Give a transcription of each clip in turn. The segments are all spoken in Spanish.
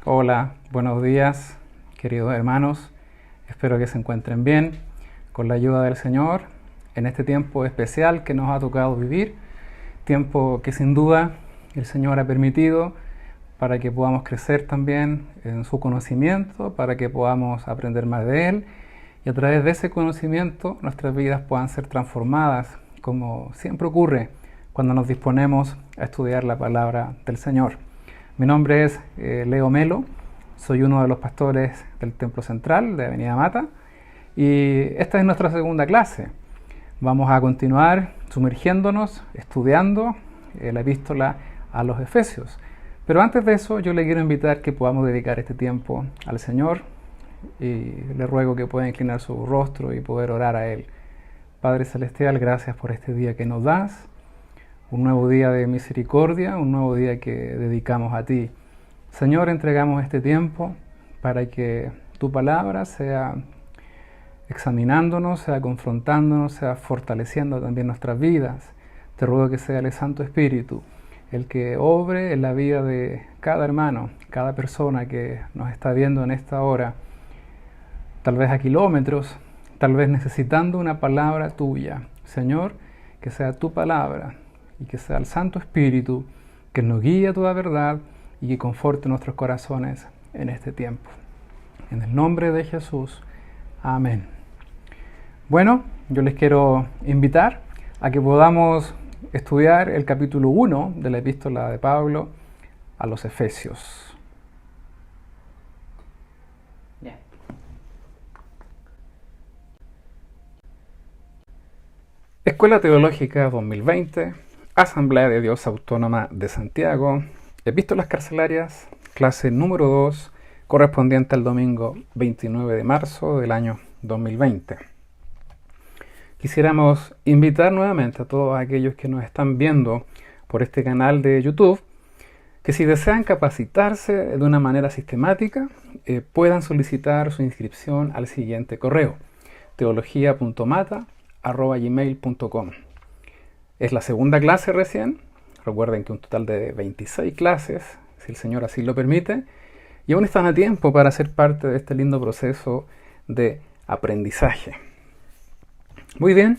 Hola, buenos días, queridos hermanos. Espero que se encuentren bien con la ayuda del Señor en este tiempo especial que nos ha tocado vivir. Tiempo que sin duda el Señor ha permitido para que podamos crecer también en su conocimiento, para que podamos aprender más de Él y a través de ese conocimiento nuestras vidas puedan ser transformadas, como siempre ocurre cuando nos disponemos a estudiar la palabra del Señor. Mi nombre es Leo Melo, soy uno de los pastores del Templo Central de Avenida Mata y esta es nuestra segunda clase. Vamos a continuar sumergiéndonos, estudiando la epístola a los Efesios. Pero antes de eso yo le quiero invitar que podamos dedicar este tiempo al Señor y le ruego que pueda inclinar su rostro y poder orar a Él. Padre Celestial, gracias por este día que nos das. Un nuevo día de misericordia, un nuevo día que dedicamos a ti. Señor, entregamos este tiempo para que tu palabra sea examinándonos, sea confrontándonos, sea fortaleciendo también nuestras vidas. Te ruego que sea el Santo Espíritu el que obre en la vida de cada hermano, cada persona que nos está viendo en esta hora, tal vez a kilómetros, tal vez necesitando una palabra tuya. Señor, que sea tu palabra y que sea el Santo Espíritu que nos guíe a toda verdad y que conforte nuestros corazones en este tiempo. En el nombre de Jesús. Amén. Bueno, yo les quiero invitar a que podamos estudiar el capítulo 1 de la epístola de Pablo a los Efesios. Bien. Escuela Teológica 2020, Asamblea de Dios Autónoma de Santiago, Epístolas Carcelarias, clase número 2, correspondiente al domingo 29 de marzo del año 2020. Quisiéramos invitar nuevamente a todos aquellos que nos están viendo por este canal de YouTube, que si desean capacitarse de una manera sistemática, puedan solicitar su inscripción al siguiente correo, teologia.mata@gmail.com. Es la segunda clase recién. Recuerden que un total de 26 clases, si el Señor así lo permite, y aún están a tiempo para ser parte de este lindo proceso de aprendizaje. Muy bien,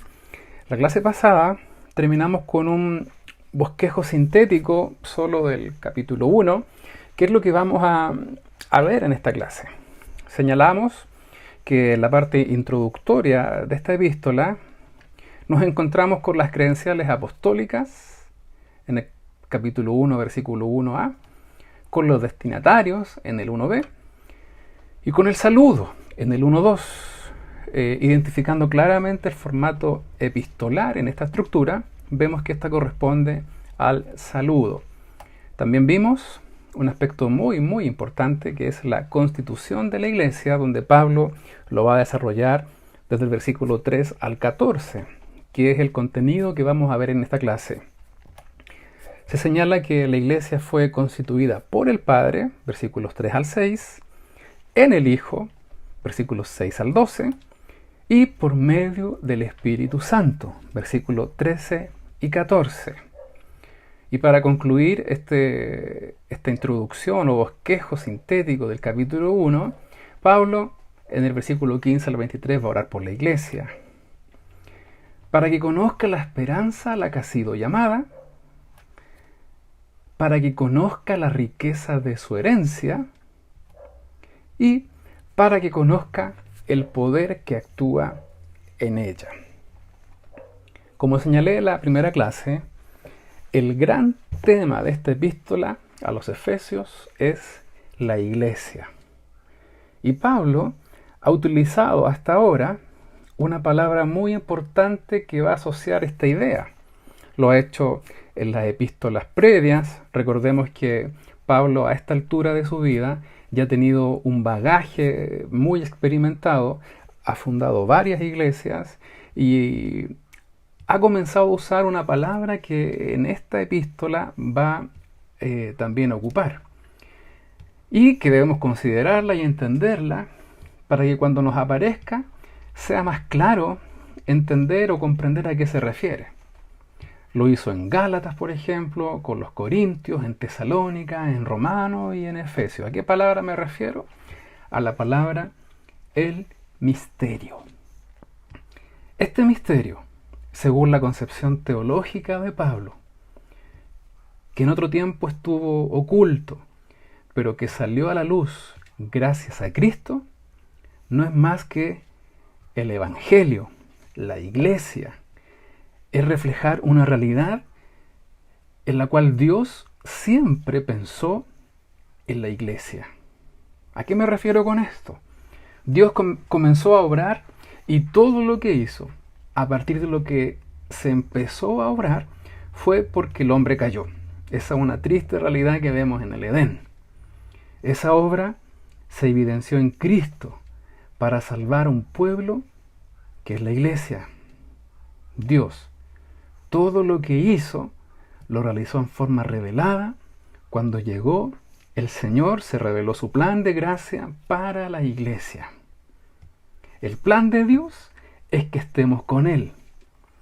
la clase pasada terminamos con un bosquejo sintético solo del capítulo 1, que es lo que vamos a ver en esta clase. Señalamos que en la parte introductoria de esta epístola nos encontramos con las credenciales apostólicas en el capítulo 1, versículo 1a, con los destinatarios en el 1b y con el saludo en el 1.2, identificando claramente el formato epistolar en esta estructura. Vemos que esta corresponde al saludo. También vimos un aspecto muy importante, que es la constitución de la iglesia, donde Pablo lo va a desarrollar desde el versículo 3 al 14, que es el contenido que vamos a ver en esta clase. Se señala que la iglesia fue constituida por el Padre, versículos 3 al 6, en el Hijo, versículos 6 al 12, y por medio del Espíritu Santo, versículos 13 y 14. Y para concluir esta introducción o bosquejo sintético del capítulo 1, Pablo en el versículo 15 al 23 va a orar por la iglesia, para que conozca la esperanza a la que ha sido llamada, para que conozca la riqueza de su herencia y para que conozca el poder que actúa en ella. Como señalé en la primera clase, el gran tema de esta epístola a los Efesios es la iglesia. Y Pablo ha utilizado hasta ahora una palabra muy importante que va a asociar esta idea. Lo ha hecho en las epístolas previas. Recordemos que Pablo a esta altura de su vida ya ha tenido un bagaje muy experimentado, ha fundado varias iglesias y ha comenzado a usar una palabra que en esta epístola va también a ocupar y que debemos considerarla y entenderla para que cuando nos aparezca sea más claro entender o comprender a qué se refiere. Lo hizo en Gálatas, por ejemplo, con los Corintios, en Tesalónica, en Romanos y en Efesios. ¿A qué palabra me refiero? A la palabra el misterio. Este misterio, según la concepción teológica de Pablo, que en otro tiempo estuvo oculto, pero que salió a la luz gracias a Cristo, no es más que el Evangelio, la Iglesia. Es reflejar una realidad en la cual Dios siempre pensó en la Iglesia. ¿A qué me refiero con esto? Dios comenzó a obrar y todo lo que hizo, a partir de lo que se empezó a obrar, fue porque el hombre cayó. Esa es una triste realidad que vemos en el Edén. Esa obra se evidenció en Cristo para salvar un pueblo que es la Iglesia. Dios, todo lo que hizo, lo realizó en forma revelada. Cuando llegó el Señor, se reveló su plan de gracia para la Iglesia. El plan de Dios es que estemos con Él.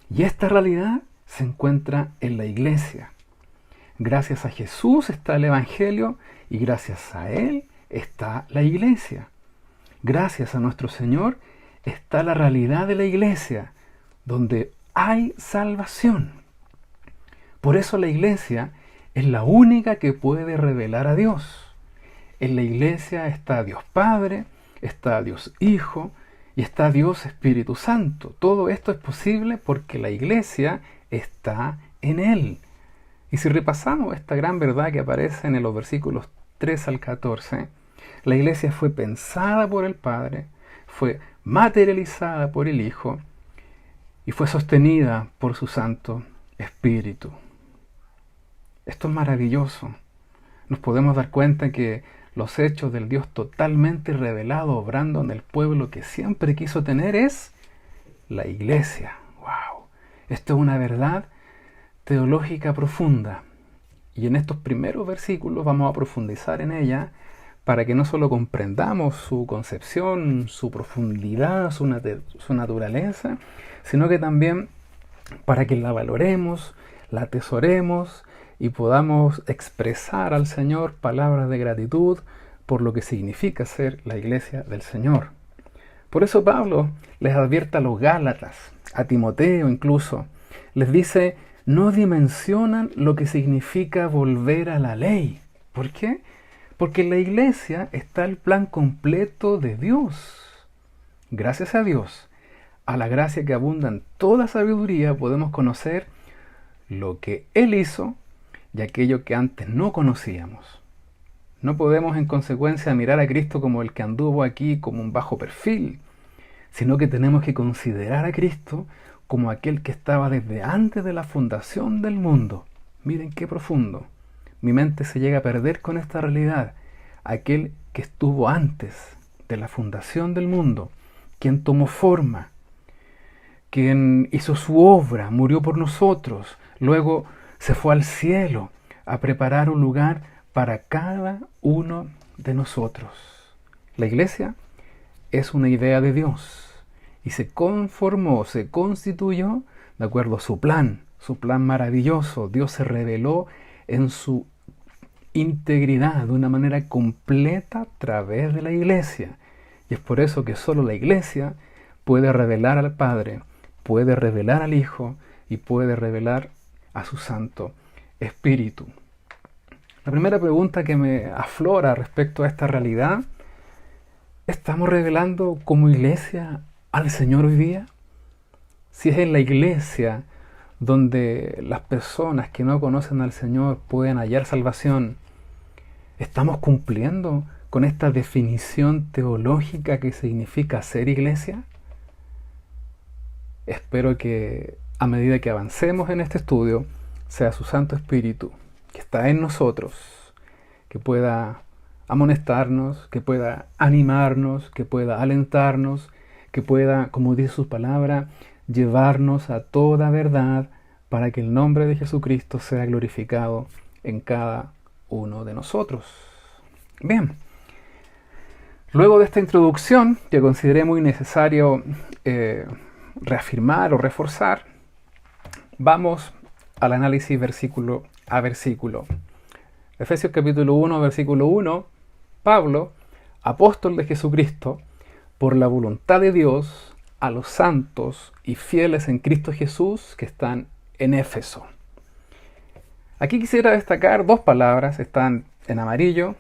Y esta realidad se encuentra en la Iglesia. Gracias a Jesús está el Evangelio y gracias a Él está la Iglesia. Gracias a nuestro Señor está la realidad de la Iglesia, donde hay salvación. Por eso la Iglesia es la única que puede revelar a Dios. En la Iglesia está Dios Padre, está Dios Hijo y está Dios Espíritu Santo. Todo esto es posible porque la Iglesia está en Él. Y si repasamos esta gran verdad que aparece en los versículos 3 al 14, la Iglesia fue pensada por el Padre, fue materializada por el Hijo y fue sostenida por su Santo Espíritu. Esto es maravilloso. Nos podemos dar cuenta que los hechos del Dios totalmente revelado, obrando en el pueblo que siempre quiso tener, es la Iglesia. ¡Wow! Esto es una verdad teológica profunda. Y en estos primeros versículos vamos a profundizar en ella para que no solo comprendamos su concepción, su profundidad, su naturaleza, sino que también para que la valoremos, la atesoremos y podamos expresar al Señor palabras de gratitud por lo que significa ser la Iglesia del Señor. Por eso Pablo les advierte a los Gálatas, a Timoteo incluso, les dice: no dimensionan lo que significa volver a la ley. ¿Por qué? Porque en la Iglesia está el plan completo de Dios. Gracias a Dios, a la gracia que abunda en toda sabiduría, podemos conocer lo que Él hizo y aquello que antes no conocíamos. No podemos en consecuencia mirar a Cristo como el que anduvo aquí como un bajo perfil, sino que tenemos que considerar a Cristo como aquel que estaba desde antes de la fundación del mundo. Miren qué profundo. Mi mente se llega a perder con esta realidad. Aquel que estuvo antes de la fundación del mundo, quien tomó forma, quien hizo su obra, murió por nosotros, luego se fue al cielo a preparar un lugar para cada uno de nosotros. La Iglesia es una idea de Dios y se conformó, se constituyó de acuerdo a su plan maravilloso. Dios se reveló en su integridad de una manera completa a través de la Iglesia. Y es por eso que solo la Iglesia puede revelar al Padre, puede revelar al Hijo y puede revelar a su Santo Espíritu. La primera pregunta que me aflora respecto a esta realidad: ¿estamos revelando como Iglesia al Señor hoy día? Si es en la Iglesia donde las personas que no conocen al Señor pueden hallar salvación, ¿estamos cumpliendo con esta definición teológica que significa ser Iglesia? Espero que a medida que avancemos en este estudio, sea su Santo Espíritu, que está en nosotros, que pueda amonestarnos, que pueda animarnos, que pueda alentarnos, que pueda, como dice su palabra, llevarnos a toda verdad para que el nombre de Jesucristo sea glorificado en cada uno de nosotros. Bien, luego de esta introducción, que consideré muy necesario reafirmar o reforzar, vamos al análisis versículo a versículo. Efesios capítulo 1, versículo 1, Pablo, apóstol de Jesucristo, por la voluntad de Dios, a los santos y fieles en Cristo Jesús que están en Éfeso. Aquí quisiera destacar dos palabras, están en amarillo,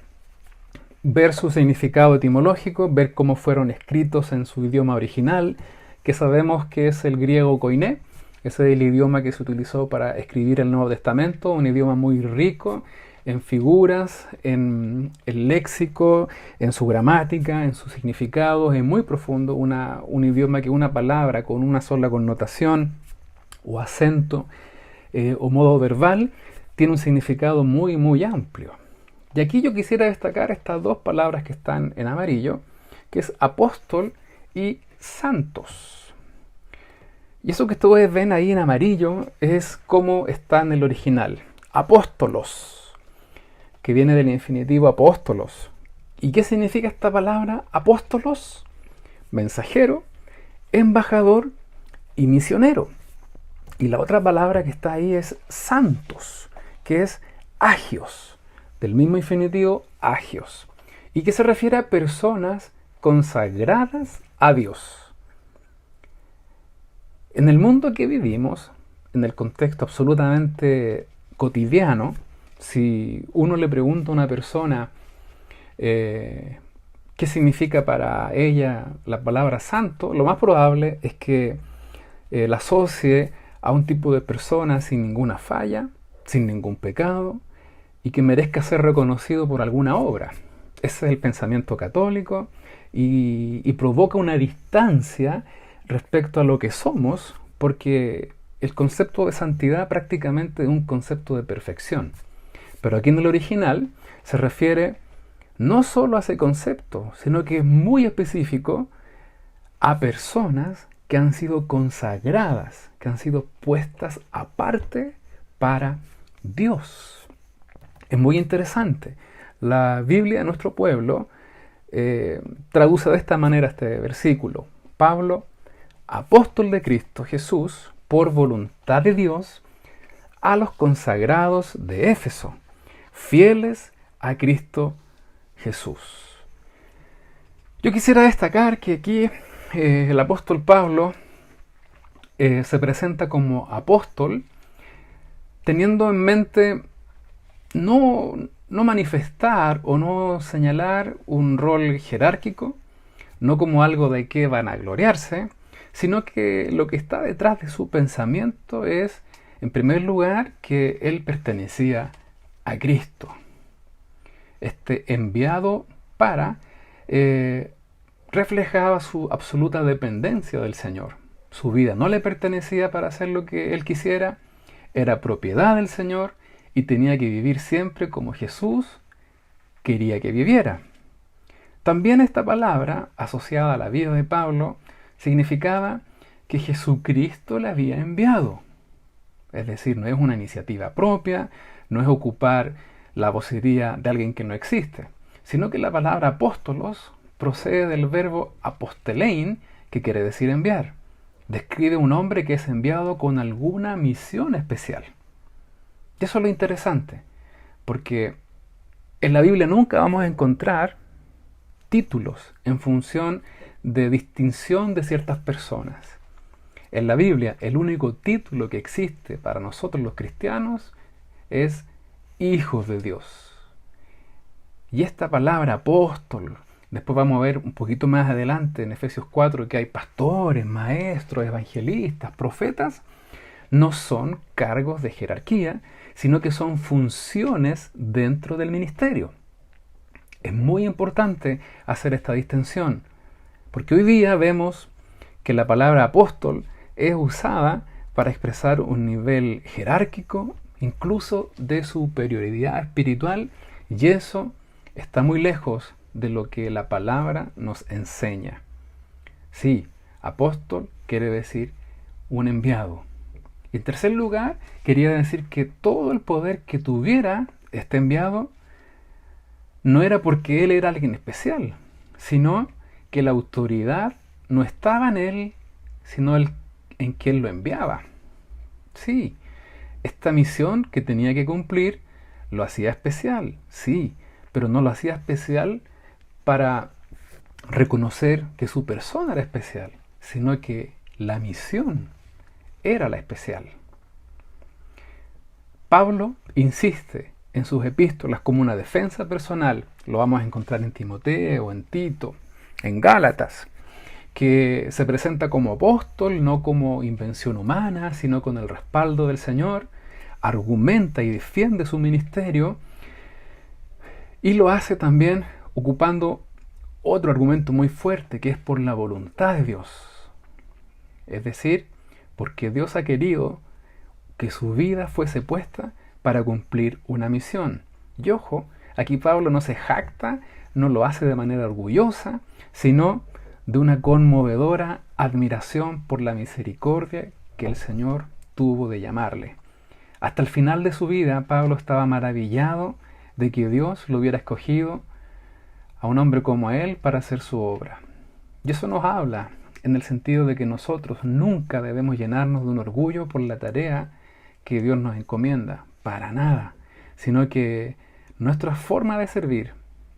ver su significado etimológico, ver cómo fueron escritos en su idioma original, que sabemos que es el griego koiné. Ese es el idioma que se utilizó para escribir el Nuevo Testamento, un idioma muy rico en figuras, en el léxico, en su gramática, en sus significados, es muy profundo, un idioma que una palabra con una sola connotación o acento o modo verbal tiene un significado muy, muy amplio. Y aquí yo quisiera destacar estas dos palabras que están en amarillo, que es apóstol y santos. Y eso que ustedes ven ahí en amarillo es como está en el original. Apóstolos, que viene del infinitivo apóstolos. ¿Y qué significa esta palabra apóstolos? Mensajero, embajador y misionero. Y la otra palabra que está ahí es santos, que es agios, del mismo infinitivo agios, y que se refiere a personas consagradas a Dios. En el mundo que vivimos, en el contexto absolutamente cotidiano, si uno le pregunta a una persona qué significa para ella la palabra santo, lo más probable es que la asocie a un tipo de persona sin ninguna falla, sin ningún pecado, y que merezca ser reconocido por alguna obra. Ese es el pensamiento católico y provoca una distancia respecto a lo que somos, porque el concepto de santidad prácticamente es un concepto de perfección. Pero aquí en el original se refiere no solo a ese concepto, sino que es muy específico a personas que han sido consagradas, que han sido puestas aparte para Dios. Es muy interesante. La Biblia de nuestro pueblo traduce de esta manera este versículo. Pablo, apóstol de Cristo Jesús, por voluntad de Dios, a los consagrados de Éfeso, fieles a Cristo Jesús. Yo quisiera destacar que aquí el apóstol Pablo se presenta como apóstol teniendo en mente no manifestar o no señalar un rol jerárquico, no como algo de que van a gloriarse, sino que lo que está detrás de su pensamiento es, en primer lugar, que él pertenecía a Cristo. Este enviado para reflejaba su absoluta dependencia del Señor. Su vida no le pertenecía para hacer lo que él quisiera, era propiedad del Señor y tenía que vivir siempre como Jesús quería que viviera. También esta palabra, asociada a la vida de Pablo, significaba que Jesucristo le había enviado. Es decir, no es una iniciativa propia, no es ocupar la vocería de alguien que no existe, sino que la palabra apóstolos procede del verbo apostelein, que quiere decir enviar. Describe un hombre que es enviado con alguna misión especial. Y eso es lo interesante, porque en la Biblia nunca vamos a encontrar títulos en función de distinción de ciertas personas. En la Biblia, el único título que existe para nosotros los cristianos es hijos de Dios. Y esta palabra apóstol, después vamos a ver un poquito más adelante en Efesios 4 que hay pastores, maestros, evangelistas, profetas, no son cargos de jerarquía, sino que son funciones dentro del ministerio. Es muy importante hacer esta distinción, porque hoy día vemos que la palabra apóstol es usada para expresar un nivel jerárquico, incluso de superioridad espiritual, y eso está muy lejos de lo que la palabra nos enseña. Sí, apóstol quiere decir un enviado. Y en tercer lugar, quería decir que todo el poder que tuviera este enviado no era porque él era alguien especial, sino que la autoridad no estaba en él, sino en quien lo enviaba. Sí, esta misión que tenía que cumplir lo hacía especial, sí, pero no lo hacía especial para reconocer que su persona era especial, sino que la misión era la especial. Pablo insiste en sus epístolas como una defensa personal, lo vamos a encontrar en Timoteo, en Tito, en Gálatas, que se presenta como apóstol, no como invención humana, sino con el respaldo del Señor, argumenta y defiende su ministerio, y lo hace también ocupando otro argumento muy fuerte, que es por la voluntad de Dios. Es decir, porque Dios ha querido que su vida fuese puesta para cumplir una misión. Y ojo, aquí Pablo no se jacta, no lo hace de manera orgullosa, sino de una conmovedora admiración por la misericordia que el Señor tuvo de llamarle. Hasta el final de su vida, Pablo estaba maravillado de que Dios lo hubiera escogido a un hombre como él para hacer su obra. Y eso nos habla en el sentido de que nosotros nunca debemos llenarnos de un orgullo por la tarea que Dios nos encomienda, para nada, sino que nuestra forma de servir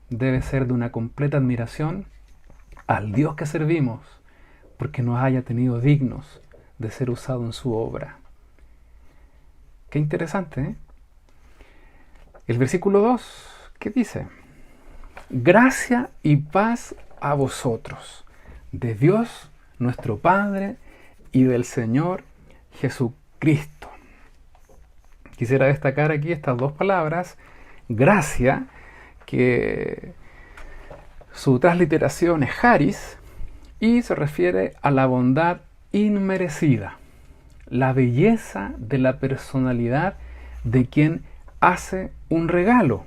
debe ser de una completa admiración al Dios que servimos, porque nos haya tenido dignos de ser usado en su obra. Qué interesante, ¿eh? El versículo 2, ¿qué dice? Gracia y paz a vosotros, de Dios nuestro Padre y del Señor Jesucristo. Quisiera destacar aquí estas dos palabras, gracia, que su transliteración es charis, y se refiere a la bondad inmerecida, la belleza de la personalidad de quien hace un regalo.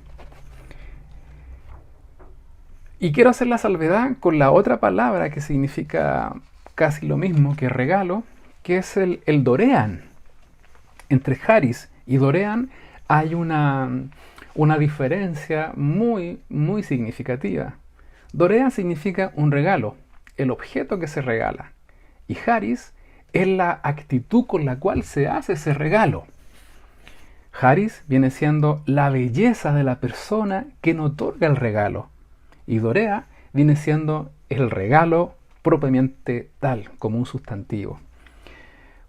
Y quiero hacer la salvedad con la otra palabra que significa casi lo mismo que regalo, que es el dorean. Entre charis y dorean hay una diferencia muy significativa. Dorean significa un regalo, el objeto que se regala. Y charis es la actitud con la cual se hace ese regalo. Charis viene siendo la belleza de la persona que nos otorga el regalo. Y dorea viene siendo el regalo propiamente tal, como un sustantivo.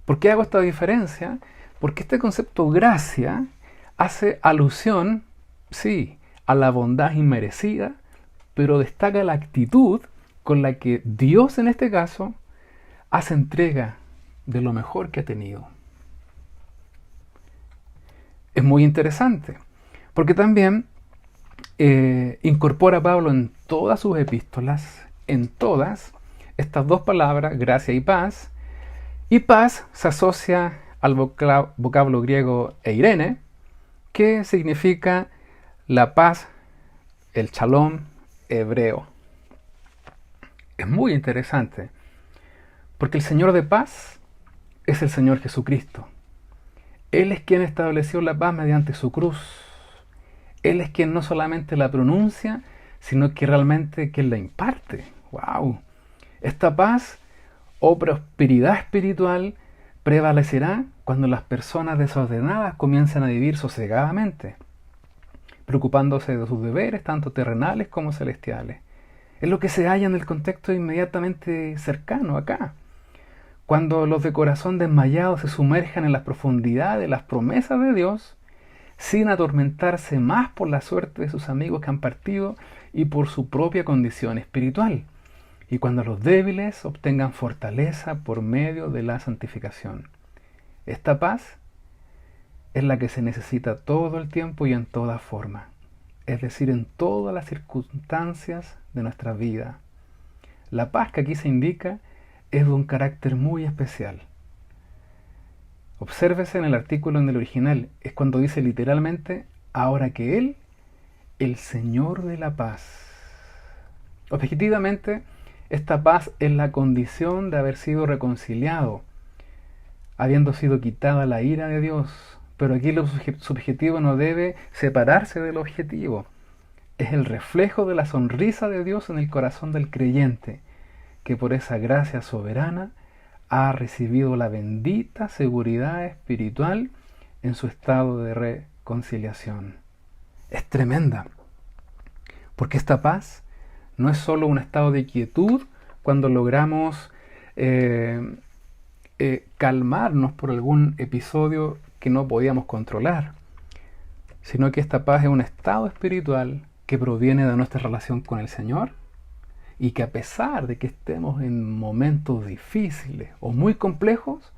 ¿Por qué hago esta diferencia? Porque este concepto gracia hace alusión, sí, a la bondad inmerecida, pero destaca la actitud con la que Dios, en este caso, hace entrega de lo mejor que ha tenido. Es muy interesante, porque también incorpora Pablo en todas sus epístolas, en todas, estas dos palabras, gracia y paz se asocia al vocablo griego eirene, que significa la paz, el shalom hebreo. Es muy interesante, porque el Señor de paz es el Señor Jesucristo. Él es quien estableció la paz mediante su cruz. Él es quien no solamente la pronuncia, sino que realmente quien la imparte. ¡Wow! Esta paz o prosperidad espiritual prevalecerá cuando las personas desordenadas comiencen a vivir sosegadamente, preocupándose de sus deberes, tanto terrenales como celestiales. Es lo que se halla en el contexto inmediatamente cercano acá. Cuando los de corazón desmayado se sumerjan en las profundidades de las promesas de Dios, sin atormentarse más por la suerte de sus amigos que han partido y por su propia condición espiritual. Y cuando los débiles obtengan fortaleza por medio de la santificación. Esta paz es la que se necesita todo el tiempo y en toda forma, es decir, en todas las circunstancias de nuestra vida. La paz que aquí se indica es de un carácter muy especial. Obsérvese en el artículo en el original, es cuando dice literalmente, ahora que Él, el Señor de la paz. Objetivamente, esta paz es la condición de haber sido reconciliado, habiendo sido quitada la ira de Dios. Pero aquí lo subjetivo no debe separarse del objetivo. Es el reflejo de la sonrisa de Dios en el corazón del creyente, que por esa gracia soberana ha recibido la bendita seguridad espiritual en su estado de reconciliación. Es tremenda, porque esta paz no es solo un estado de quietud cuando logramos calmarnos por algún episodio que no podíamos controlar, sino que esta paz es un estado espiritual que proviene de nuestra relación con el Señor y que a pesar de que estemos en momentos difíciles o muy complejos,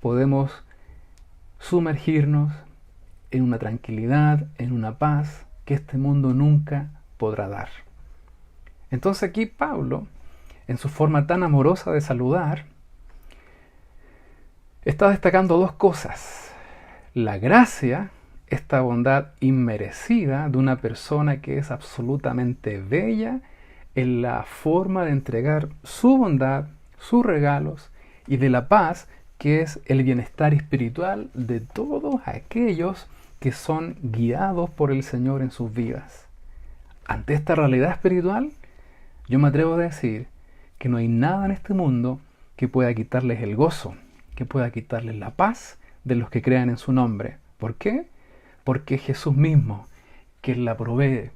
podemos sumergirnos en una tranquilidad, en una paz que este mundo nunca podrá dar. Entonces aquí Pablo, en su forma tan amorosa de saludar, está destacando dos cosas: la gracia, esta bondad inmerecida de una persona que es absolutamente bella en la forma de entregar su bondad, sus regalos, y de la paz, que es el bienestar espiritual de todos aquellos que son guiados por el Señor en sus vidas. Ante esta realidad espiritual, yo me atrevo a decir que no hay nada en este mundo que pueda quitarles el gozo, que pueda quitarles la paz de los que crean en su nombre. ¿Por qué? Porque es Jesús mismo quien la provee.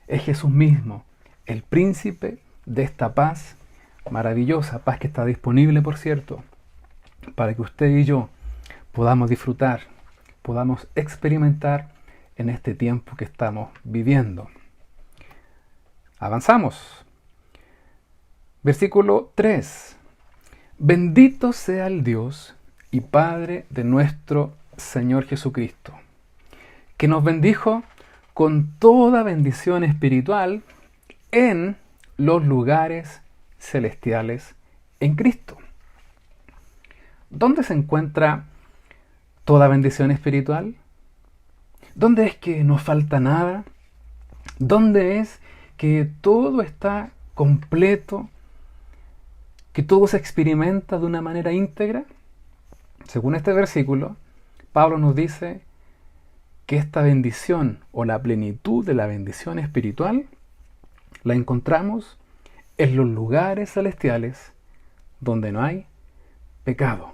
Es Jesús mismo, el príncipe de esta paz maravillosa, paz que está disponible, por cierto, para que usted y yo podamos disfrutar, podamos experimentar en este tiempo que estamos viviendo. Avanzamos. Versículo 3. Bendito sea el Dios y Padre de nuestro Señor Jesucristo, que nos bendijo con toda bendición espiritual en los lugares celestiales en Cristo. ¿Dónde se encuentra toda bendición espiritual? ¿Dónde es que nos falta nada? ¿Dónde es que todo está completo? ¿Que todo se experimenta de una manera íntegra? Según este versículo, Pablo nos dice que esta bendición o la plenitud de la bendición espiritual la encontramos en los lugares celestiales donde no hay pecado.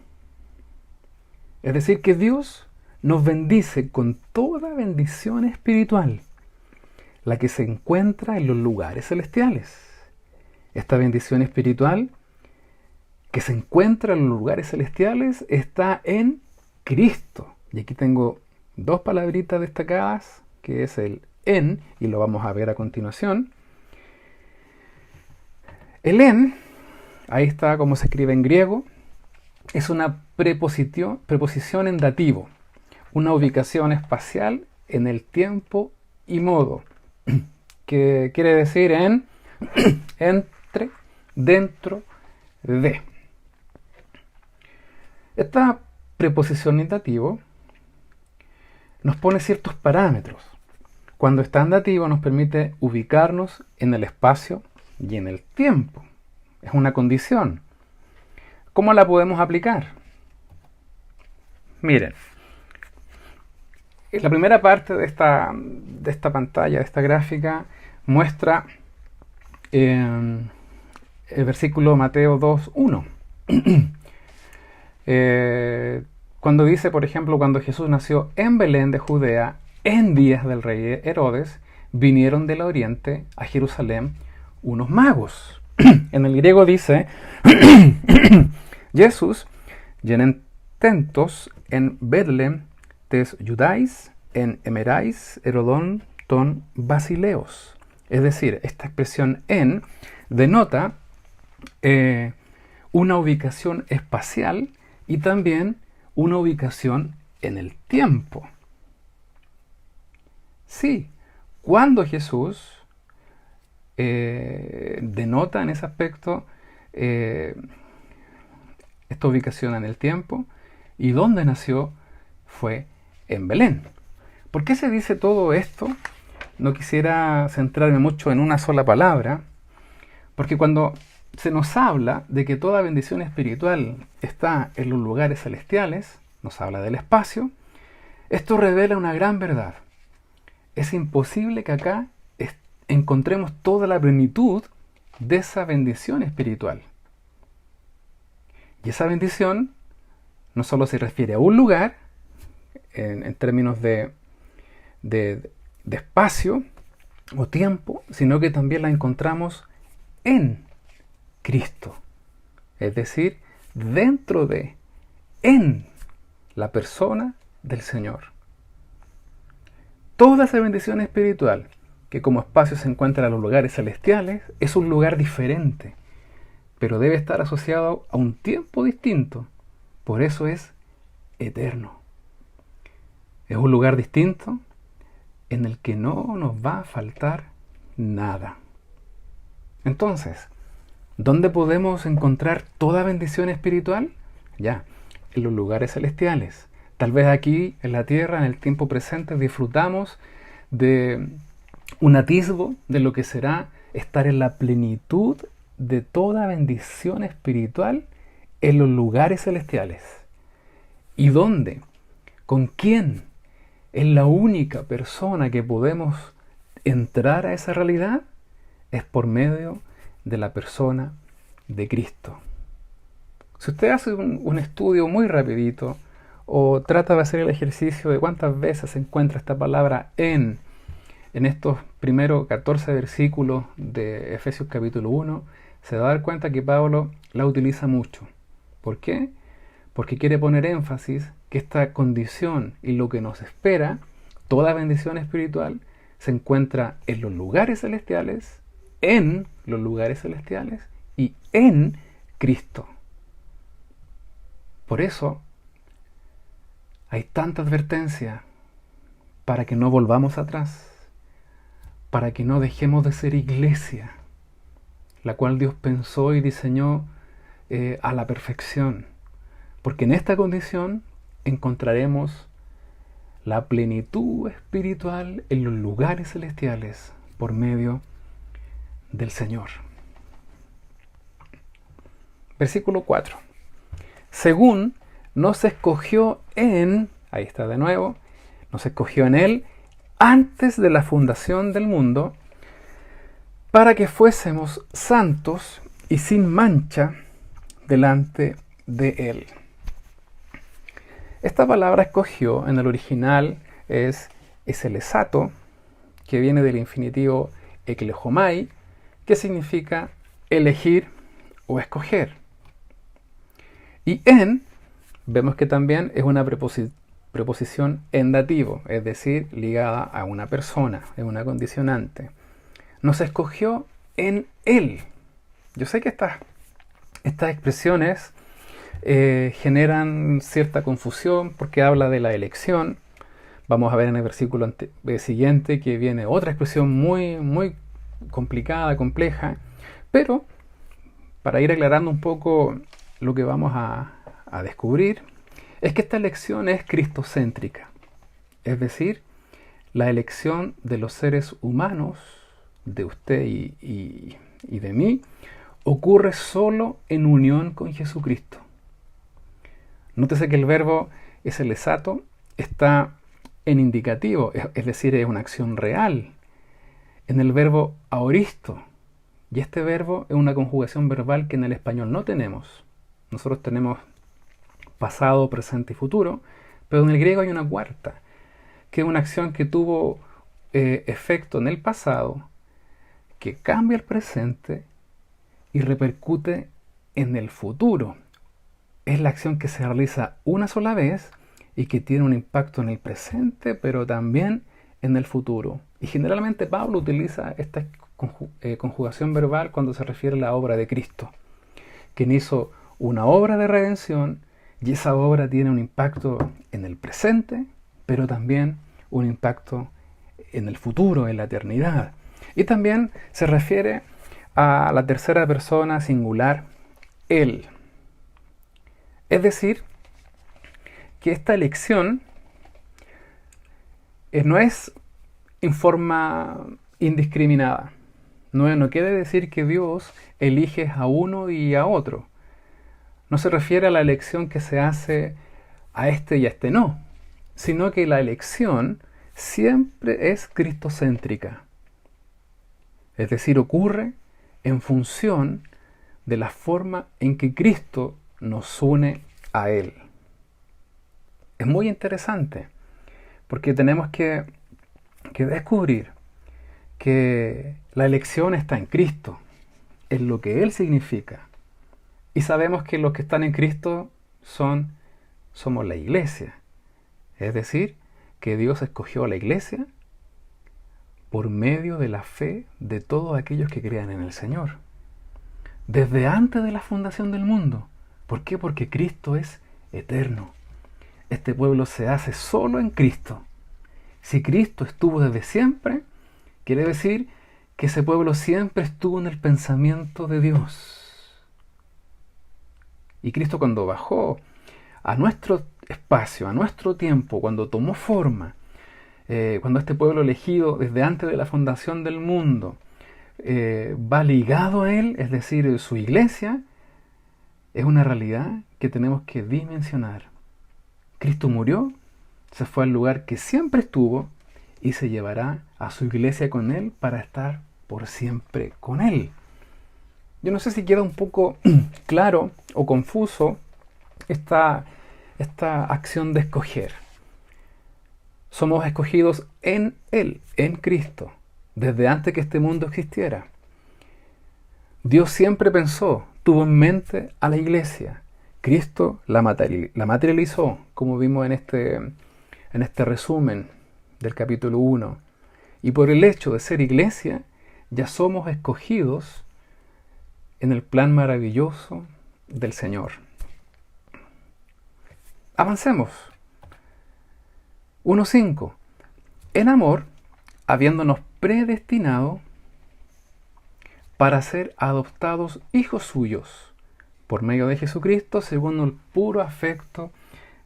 Es decir, que Dios nos bendice con toda bendición espiritual, la que se encuentra en los lugares celestiales. Esta bendición espiritual que se encuentra en los lugares celestiales está en Cristo. Y aquí tengo dos palabritas destacadas, que es el en, y lo vamos a ver a continuación. El en, ahí está como se escribe en griego, es una preposición en dativo, una ubicación espacial en el tiempo y modo, que quiere decir en, entre, dentro de. Esta preposición en dativo nos pone ciertos parámetros. Cuando está en dativo nos permite ubicarnos en el espacio y en el tiempo. Es una condición. ¿Cómo la podemos aplicar? Miren, la primera parte de esta pantalla, de esta gráfica, muestra el versículo Mateo 2:1. Cuando dice, por ejemplo, cuando Jesús nació en Belén de Judea, en días del rey Herodes, vinieron del oriente a Jerusalén unos magos. En el griego dice Jesús tentos en Bedlem tes Judais en Emerais Herodón ton Basileos. Es decir, esta expresión en denota una ubicación espacial y también una ubicación en el tiempo. Sí, cuando Jesús denota en ese aspecto esta ubicación en el tiempo, y dónde nació fue en Belén. ¿Por qué se dice todo esto? No quisiera centrarme mucho en una sola palabra, porque cuando se nos habla de que toda bendición espiritual está en los lugares celestiales, nos habla del espacio, esto revela una gran verdad. Es imposible que acá encontremos toda la plenitud de esa bendición espiritual. Y esa bendición no solo se refiere a un lugar, en términos de espacio o tiempo, sino que también la encontramos en Cristo. Es decir, dentro de, en la persona del Señor. Toda esa bendición espiritual, que como espacio se encuentra en los lugares celestiales, es un lugar diferente, pero debe estar asociado a un tiempo distinto. Por eso es eterno. Es un lugar distinto en el que no nos va a faltar nada. Entonces, ¿dónde podemos encontrar toda bendición espiritual? Ya, en los lugares celestiales. Tal vez aquí en la tierra, en el tiempo presente, disfrutamos de un atisbo de lo que será estar en la plenitud de toda bendición espiritual en los lugares celestiales. ¿Y dónde? ¿Con quién? Es la única persona que podemos entrar a esa realidad, es por medio de la persona de Cristo. Si usted hace un estudio muy rapidito o trata de hacer el ejercicio de cuántas veces se encuentra esta palabra en estos primeros 14 versículos de Efesios capítulo 1, se va a dar cuenta que Pablo la utiliza mucho. ¿Por qué? Porque quiere poner énfasis que esta condición y lo que nos espera, toda bendición espiritual, se encuentra en los lugares celestiales, en los lugares celestiales y en Cristo. Por eso hay tanta advertencia para que no volvamos atrás, para que no dejemos de ser iglesia, la cual Dios pensó y diseñó a la perfección. Porque en esta condición encontraremos la plenitud espiritual en los lugares celestiales por medio del Señor. Versículo 4. Según nos escogió en, ahí está de nuevo, nos escogió en Él antes de la fundación del mundo, para que fuésemos santos y sin mancha delante de Él. Esta palabra escogió en el original es eselesato, que viene del infinitivo eklejomai, que significa elegir o escoger. Y en, vemos que también es una preposición en dativo, es decir, ligada a una persona, es una condicionante. Nos escogió en Él. Yo sé que estas expresiones generan cierta confusión porque habla de la elección. Vamos a ver en el versículo siguiente que viene otra expresión muy, muy complicada, compleja, pero para ir aclarando un poco lo que vamos a descubrir, es que esta elección es cristocéntrica, es decir, la elección de los seres humanos, de usted y de mí, ocurre solo en unión con Jesucristo. Nótese que el verbo eselesato está en indicativo, es decir, es una acción real, en el verbo aoristo. Y este verbo es una conjugación verbal que en el español no tenemos. Nosotros tenemos pasado, presente y futuro, pero en el griego hay una cuarta, que es una acción que tuvo efecto en el pasado, que cambia el presente y repercute en el futuro. Es la acción que se realiza una sola vez y que tiene un impacto en el presente, pero también en el futuro. Y generalmente Pablo utiliza esta conjugación verbal cuando se refiere a la obra de Cristo, quien hizo una obra de redención, y esa obra tiene un impacto en el presente, pero también un impacto en el futuro, en la eternidad. Y también se refiere a la tercera persona singular, Él. Es decir, que esta elección no es en forma indiscriminada. No quiere decir que Dios elige a uno y a otro. No se refiere a la elección que se hace a este y a este no, sino que la elección siempre es cristocéntrica. Es decir, ocurre en función de la forma en que Cristo nos une a Él. Es muy interesante, porque tenemos que descubrir que la elección está en Cristo, en lo que Él significa. Y sabemos que los que están en Cristo somos la iglesia. Es decir, que Dios escogió a la iglesia por medio de la fe de todos aquellos que crean en el Señor. Desde antes de la fundación del mundo. ¿Por qué? Porque Cristo es eterno. Este pueblo se hace solo en Cristo. Si Cristo estuvo desde siempre, quiere decir que ese pueblo siempre estuvo en el pensamiento de Dios. Y Cristo, cuando bajó a nuestro espacio, a nuestro tiempo, cuando tomó forma, cuando este pueblo elegido desde antes de la fundación del mundo va ligado a Él, es decir, su iglesia, es una realidad que tenemos que dimensionar. Cristo murió, se fue al lugar que siempre estuvo y se llevará a su iglesia con Él para estar por siempre con Él. Yo no sé si queda un poco claro o confuso esta acción de escoger. Somos escogidos en Él, en Cristo, desde antes que este mundo existiera. Dios siempre pensó, tuvo en mente a la iglesia. Cristo la materializó, como vimos en este resumen del capítulo 1. Y por el hecho de ser iglesia, ya somos escogidos en el plan maravilloso del Señor. Avancemos. 1.5. En amor, habiéndonos predestinado para ser adoptados hijos suyos por medio de Jesucristo según el puro afecto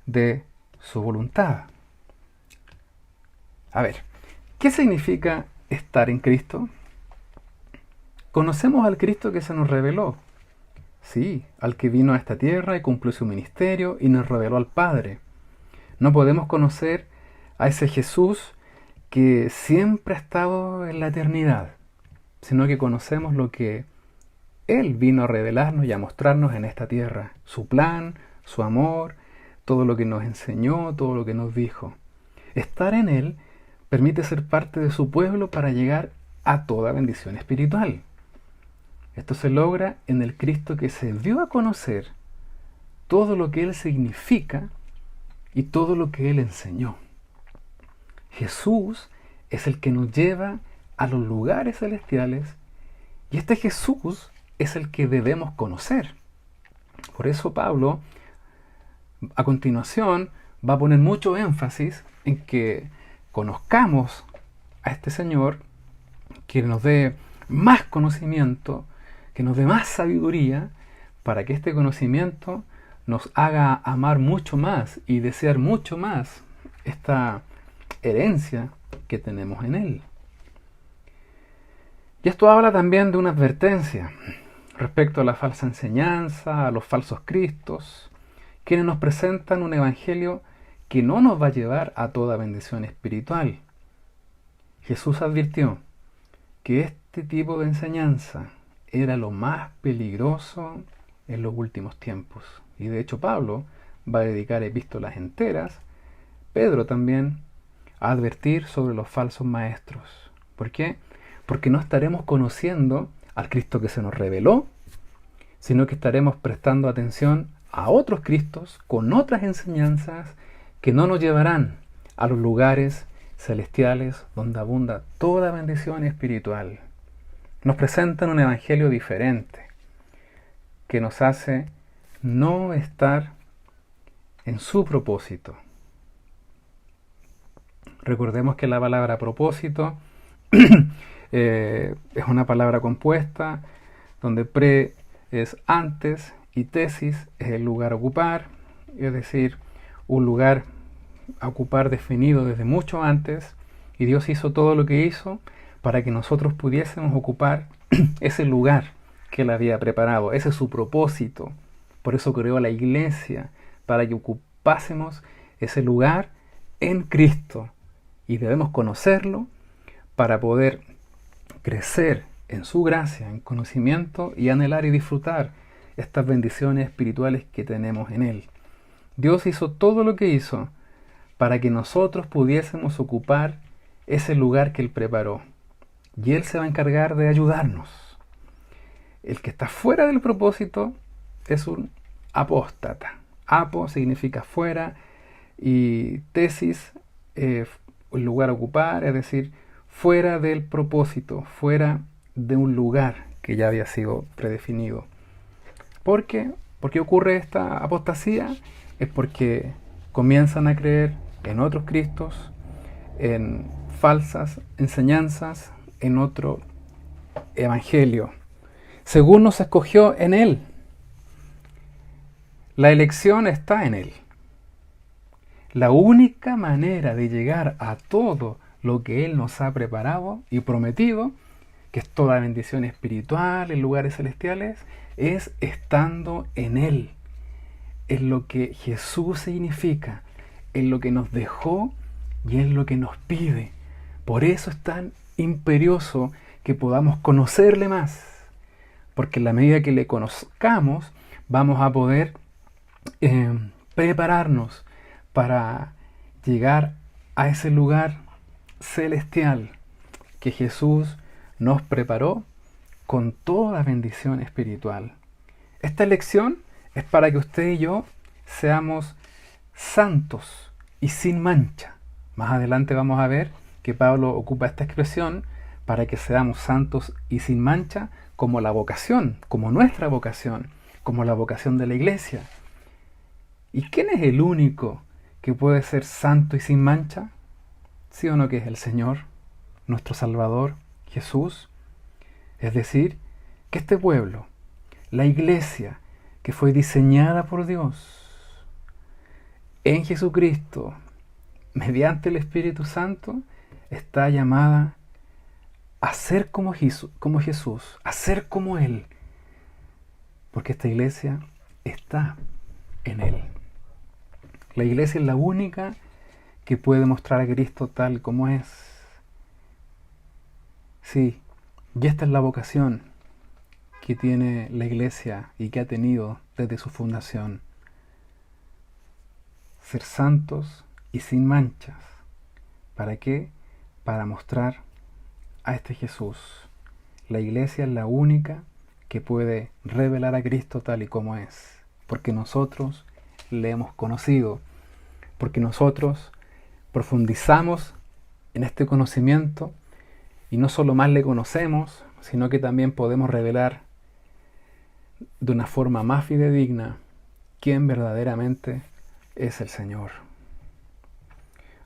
de su voluntad. A ver, ¿qué significa estar en Cristo? Conocemos al Cristo que se nos reveló. Sí, al que vino a esta tierra y cumplió su ministerio y nos reveló al Padre. No podemos conocer a ese Jesús que siempre ha estado en la eternidad, sino que conocemos lo que Él vino a revelarnos y a mostrarnos en esta tierra. Su plan, su amor, todo lo que nos enseñó, todo lo que nos dijo. Estar en Él permite ser parte de su pueblo para llegar a toda bendición espiritual. Esto se logra en el Cristo que se dio a conocer todo lo que Él significa y todo lo que Él enseñó. Jesús es el que nos lleva a los lugares celestiales y este Jesús es el que debemos conocer. Por eso Pablo, a continuación, va a poner mucho énfasis en que conozcamos a este Señor, que nos dé más conocimiento, que nos dé más sabiduría, para que este conocimiento nos haga amar mucho más y desear mucho más esta herencia que tenemos en Él. Y esto habla también de una advertencia respecto a la falsa enseñanza, a los falsos cristos, quienes nos presentan un evangelio que no nos va a llevar a toda bendición espiritual. Jesús advirtió que este tipo de enseñanza era lo más peligroso en los últimos tiempos. Y de hecho Pablo va a dedicar epístolas enteras, Pedro también, a advertir sobre los falsos maestros. ¿Por qué? Porque no estaremos conociendo al Cristo que se nos reveló, sino que estaremos prestando atención a otros Cristos con otras enseñanzas que no nos llevarán a los lugares celestiales donde abunda toda bendición espiritual. Nos presentan un evangelio diferente que nos hace no estar en su propósito. Recordemos que la palabra propósito es una palabra compuesta donde pre es antes y tesis es el lugar a ocupar, es decir, un lugar a ocupar definido desde mucho antes, y Dios hizo todo lo que hizo para que nosotros pudiésemos ocupar ese lugar que Él había preparado. Ese es su propósito. Por eso creó a la iglesia, para que ocupásemos ese lugar en Cristo. Y debemos conocerlo para poder crecer en su gracia, en conocimiento y anhelar y disfrutar estas bendiciones espirituales que tenemos en Él. Dios hizo todo lo que hizo para que nosotros pudiésemos ocupar ese lugar que Él preparó. Y Él se va a encargar de ayudarnos. El que está fuera del propósito es un apóstata. Apo significa fuera y tesis, el lugar a ocupar, es decir, fuera del propósito, fuera de un lugar que ya había sido predefinido. ¿Por qué? ¿Por qué ocurre esta apostasía? Es porque comienzan a creer en otros cristos, en falsas enseñanzas, en otro evangelio, según nos escogió en Él. La elección está en Él. La única manera de llegar a todo lo que Él nos ha preparado y prometido, que es toda bendición espiritual en lugares celestiales, es estando en Él, en lo que Jesús significa, en lo que nos dejó y en lo que nos pide. Por eso es tan imperioso que podamos conocerle más, porque en la medida que le conozcamos vamos a poder prepararnos para llegar a ese lugar celestial que Jesús nos preparó con toda bendición espiritual. Esta lección es para que usted y yo seamos santos y sin mancha. Más adelante vamos a ver que Pablo ocupa esta expresión para que seamos santos y sin mancha como la vocación, como nuestra vocación, como la vocación de la iglesia. ¿Y quién es el único que puede ser santo y sin mancha? ¿Sí o no que es el Señor, nuestro Salvador, Jesús? Es decir, que este pueblo, la iglesia que fue diseñada por Dios en Jesucristo, mediante el Espíritu Santo, está llamada a ser como Jesús, a ser como Él, porque esta iglesia está en Él. La iglesia es la única que puede mostrar a Cristo tal como es. Sí, y esta es la vocación que tiene la iglesia y que ha tenido desde su fundación. Ser santos y sin manchas. ¿Para qué? Para mostrar a este Jesús. La iglesia es la única que puede revelar a Cristo tal y como es, porque nosotros le hemos conocido, porque nosotros profundizamos en este conocimiento y no solo más le conocemos, sino que también podemos revelar de una forma más fidedigna quién verdaderamente es el Señor.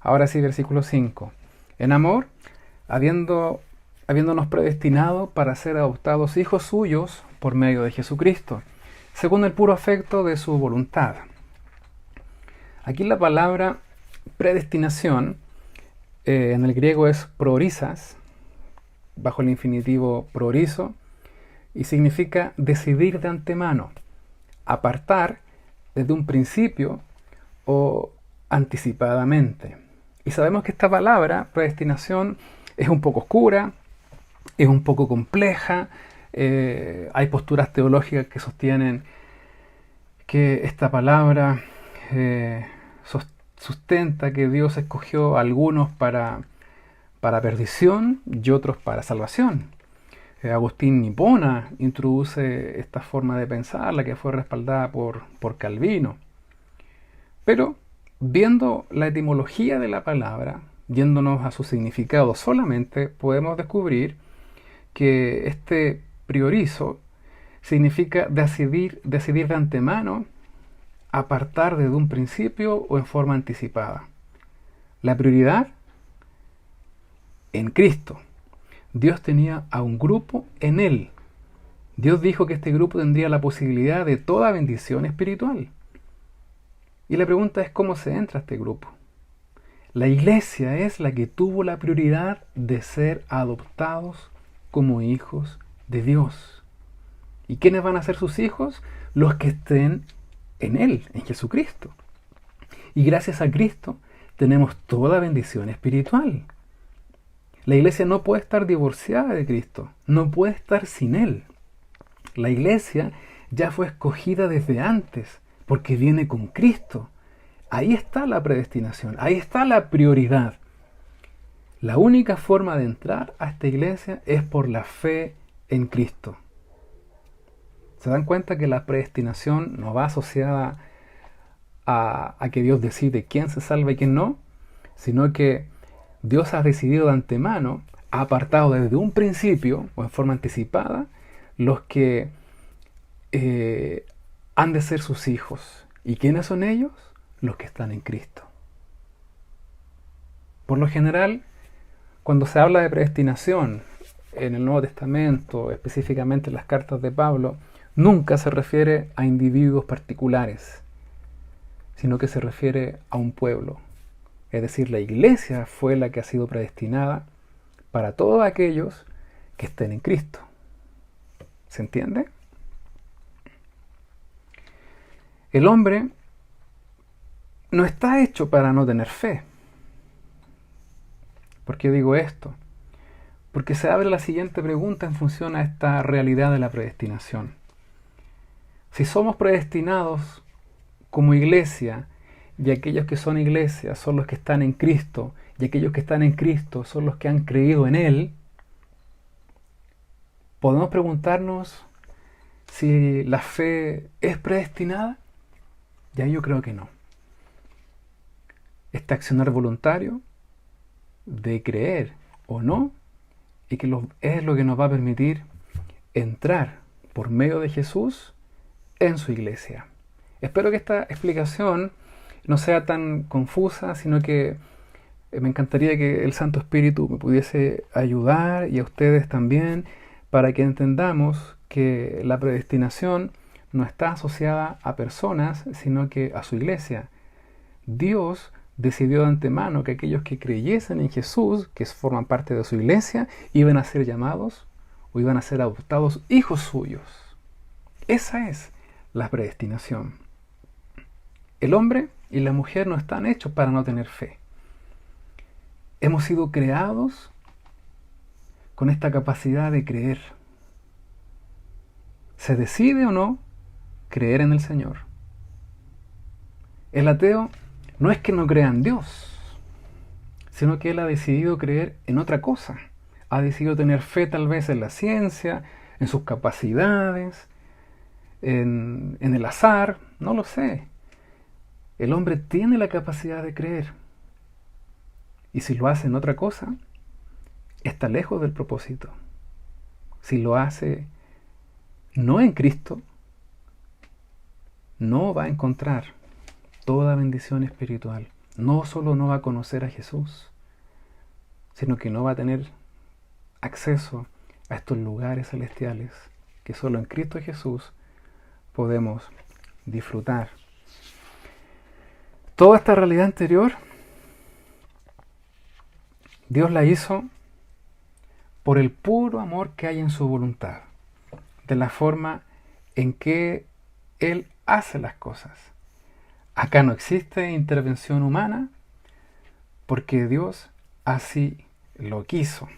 Ahora sí, versículo 5. En amor, habiéndonos predestinado para ser adoptados hijos suyos por medio de Jesucristo, según el puro afecto de su voluntad. Aquí la palabra predestinación en el griego es prorisas, bajo el infinitivo prorizo, y significa decidir de antemano, apartar desde un principio o anticipadamente. Y sabemos que esta palabra, predestinación, es un poco oscura, es un poco compleja. Hay posturas teológicas que sostienen que esta palabra sustenta que Dios escogió a algunos para perdición y otros para salvación. Agustín Hipona introduce esta forma de pensar, la que fue respaldada por Calvino. Pero viendo la etimología de la palabra, yéndonos a su significado solamente, podemos descubrir que este priorizo significa decidir de antemano, apartar desde un principio o en forma anticipada. La prioridad en Cristo. Dios tenía a un grupo en Él. Dios dijo que este grupo tendría la posibilidad de toda bendición espiritual. Y la pregunta es cómo se entra a este grupo. La iglesia es la que tuvo la prioridad de ser adoptados como hijos de Dios. ¿Y quiénes van a ser sus hijos? Los que estén en Él, en Jesucristo. Y gracias a Cristo tenemos toda bendición espiritual. La iglesia no puede estar divorciada de Cristo, no puede estar sin Él. La iglesia ya fue escogida desde antes, porque viene con Cristo. Ahí está la predestinación, ahí está la prioridad. La única forma de entrar a esta iglesia es por la fe en Cristo. ¿Se dan cuenta que la predestinación no va asociada a que Dios decide quién se salva y quién no? Sino que Dios ha decidido de antemano, ha apartado desde un principio o en forma anticipada los que han de ser sus hijos. ¿Y quiénes son ellos? Los que están en Cristo. Por lo general, cuando se habla de predestinación en el Nuevo Testamento, específicamente en las cartas de Pablo, nunca se refiere a individuos particulares, sino que se refiere a un pueblo. Es decir, la iglesia fue la que ha sido predestinada para todos aquellos que estén en Cristo. ¿Se entiende? El hombre no está hecho para no tener fe. ¿Por qué digo esto? Porque se abre la siguiente pregunta en función a esta realidad de la predestinación. Si somos predestinados como iglesia, y aquellos que son iglesia son los que están en Cristo, y aquellos que están en Cristo son los que han creído en Él, ¿podemos preguntarnos si la fe es predestinada? Ya yo creo que no. Este accionar voluntario de creer o no, y que es lo que nos va a permitir entrar por medio de Jesús en su iglesia. Espero que esta explicación no sea tan confusa, sino que me encantaría que el Santo Espíritu me pudiese ayudar, y a ustedes también, para que entendamos que la predestinación no está asociada a personas, sino que a su iglesia. Dios decidió de antemano que aquellos que creyesen en Jesús, que forman parte de su iglesia, iban a ser llamados o iban a ser adoptados hijos suyos. Esa es la predestinación. El hombre y la mujer no están hechos para no tener fe. Hemos sido creados con esta capacidad de creer. ¿Se decide o no creer en el Señor? El ateo no es que no crea en Dios, sino que él ha decidido creer en otra cosa. Ha decidido tener fe tal vez en la ciencia, en sus capacidades, en el azar, no lo sé. El hombre tiene la capacidad de creer. Y si lo hace en otra cosa, está lejos del propósito. Si lo hace no en Cristo, no va a encontrar toda bendición espiritual. No solo no va a conocer a Jesús, sino que no va a tener acceso a estos lugares celestiales que solo en Cristo Jesús podemos disfrutar. Toda esta realidad anterior, Dios la hizo por el puro amor que hay en su voluntad, de la forma en que Él hace las cosas. Acá no existe intervención humana, porque Dios así lo quiso.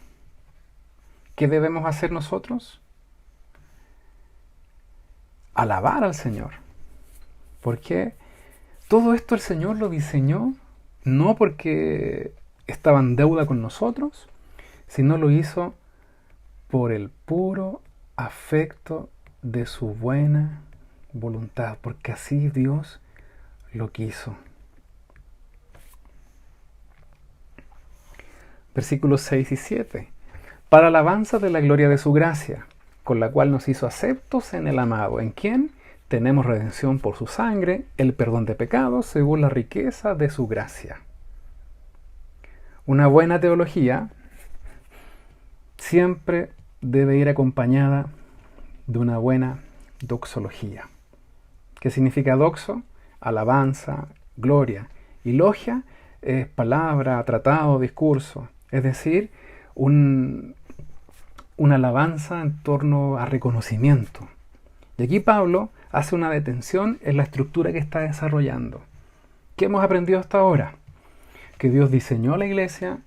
¿Qué debemos hacer nosotros? Alabar al Señor. Porque todo esto el Señor lo diseñó no porque estaba en deuda con nosotros, sino lo hizo por el puro afecto de su buena voluntad, porque así Dios lo quiso. Versículos 6 y 7. Para alabanza de la gloria de su gracia, con la cual nos hizo aceptos en el amado, en quien tenemos redención por su sangre, el perdón de pecados, según la riqueza de su gracia. Una buena teología siempre debe ir acompañada de una buena doxología. ¿Qué significa doxo? Alabanza, gloria. Y logia es palabra, tratado, discurso. Es decir, una alabanza en torno a reconocimiento. Y aquí Pablo hace una detención en la estructura que está desarrollando. ¿Qué hemos aprendido hasta ahora? Que Dios diseñó la iglesia,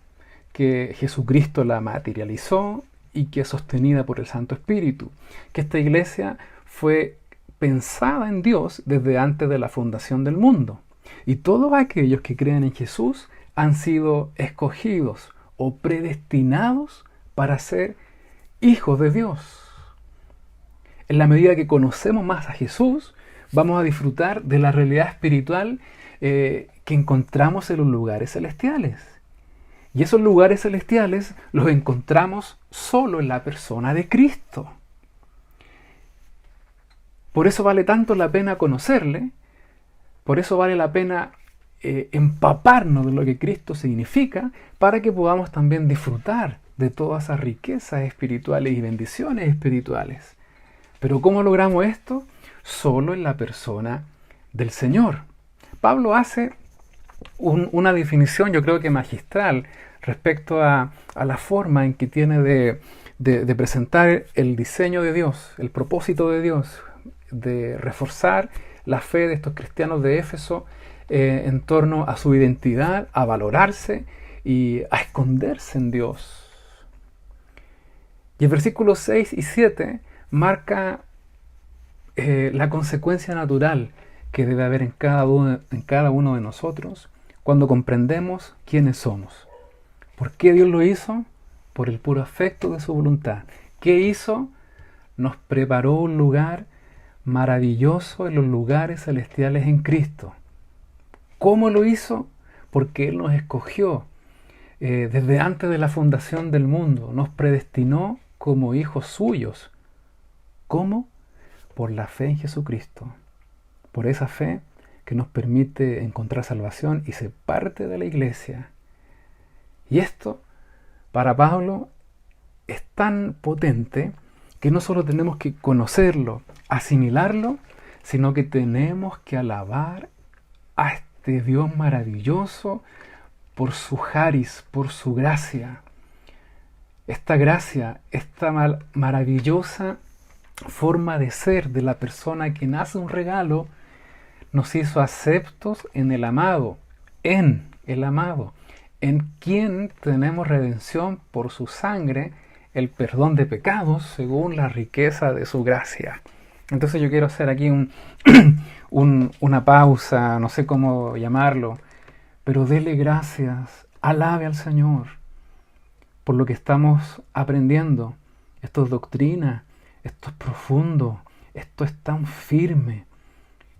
que Jesucristo la materializó y que es sostenida por el Santo Espíritu. Que esta iglesia fue pensada en Dios desde antes de la fundación del mundo. Y todos aquellos que creen en Jesús han sido escogidos o predestinados para ser hijos de Dios. En la medida que conocemos más a Jesús, vamos a disfrutar de la realidad espiritual que encontramos en los lugares celestiales. Y esos lugares celestiales los encontramos solo en la persona de Cristo. Por eso vale tanto la pena conocerle, por eso vale la pena empaparnos de lo que Cristo significa, para que podamos también disfrutar de todas esas riquezas espirituales y bendiciones espirituales. Pero ¿cómo logramos esto? Solo en la persona del Señor. Pablo hace una definición, yo creo que magistral, respecto a la forma en que tiene de presentar el diseño de Dios, el propósito de Dios, de reforzar la fe de estos cristianos de Éfeso en torno a su identidad, a valorarse y a esconderse en Dios. Y el versículo 6 y 7 marca la consecuencia natural que debe haber en cada uno de nosotros cuando comprendemos quiénes somos. ¿Por qué Dios lo hizo? Por el puro afecto de su voluntad. ¿Qué hizo? Nos preparó un lugar maravilloso en los lugares celestiales en Cristo. ¿Cómo lo hizo? Porque Él nos escogió desde antes de la fundación del mundo. Nos predestinó como hijos suyos. ¿Cómo? Por la fe en Jesucristo. Por esa fe que nos permite encontrar salvación y ser parte de la iglesia. Y esto, para Pablo, es tan potente que no solo tenemos que conocerlo, asimilarlo, sino que tenemos que alabar a este Dios maravilloso por su charis, por su gracia. Esta gracia, esta maravillosa forma de ser de la persona que nace un regalo, nos hizo aceptos en el amado, en quien tenemos redención por su sangre, el perdón de pecados según la riqueza de su gracia. Entonces yo quiero hacer aquí una pausa, no sé cómo llamarlo, pero dele gracias, alabe al Señor por lo que estamos aprendiendo. Esto es doctrina, esto es profundo, esto es tan firme.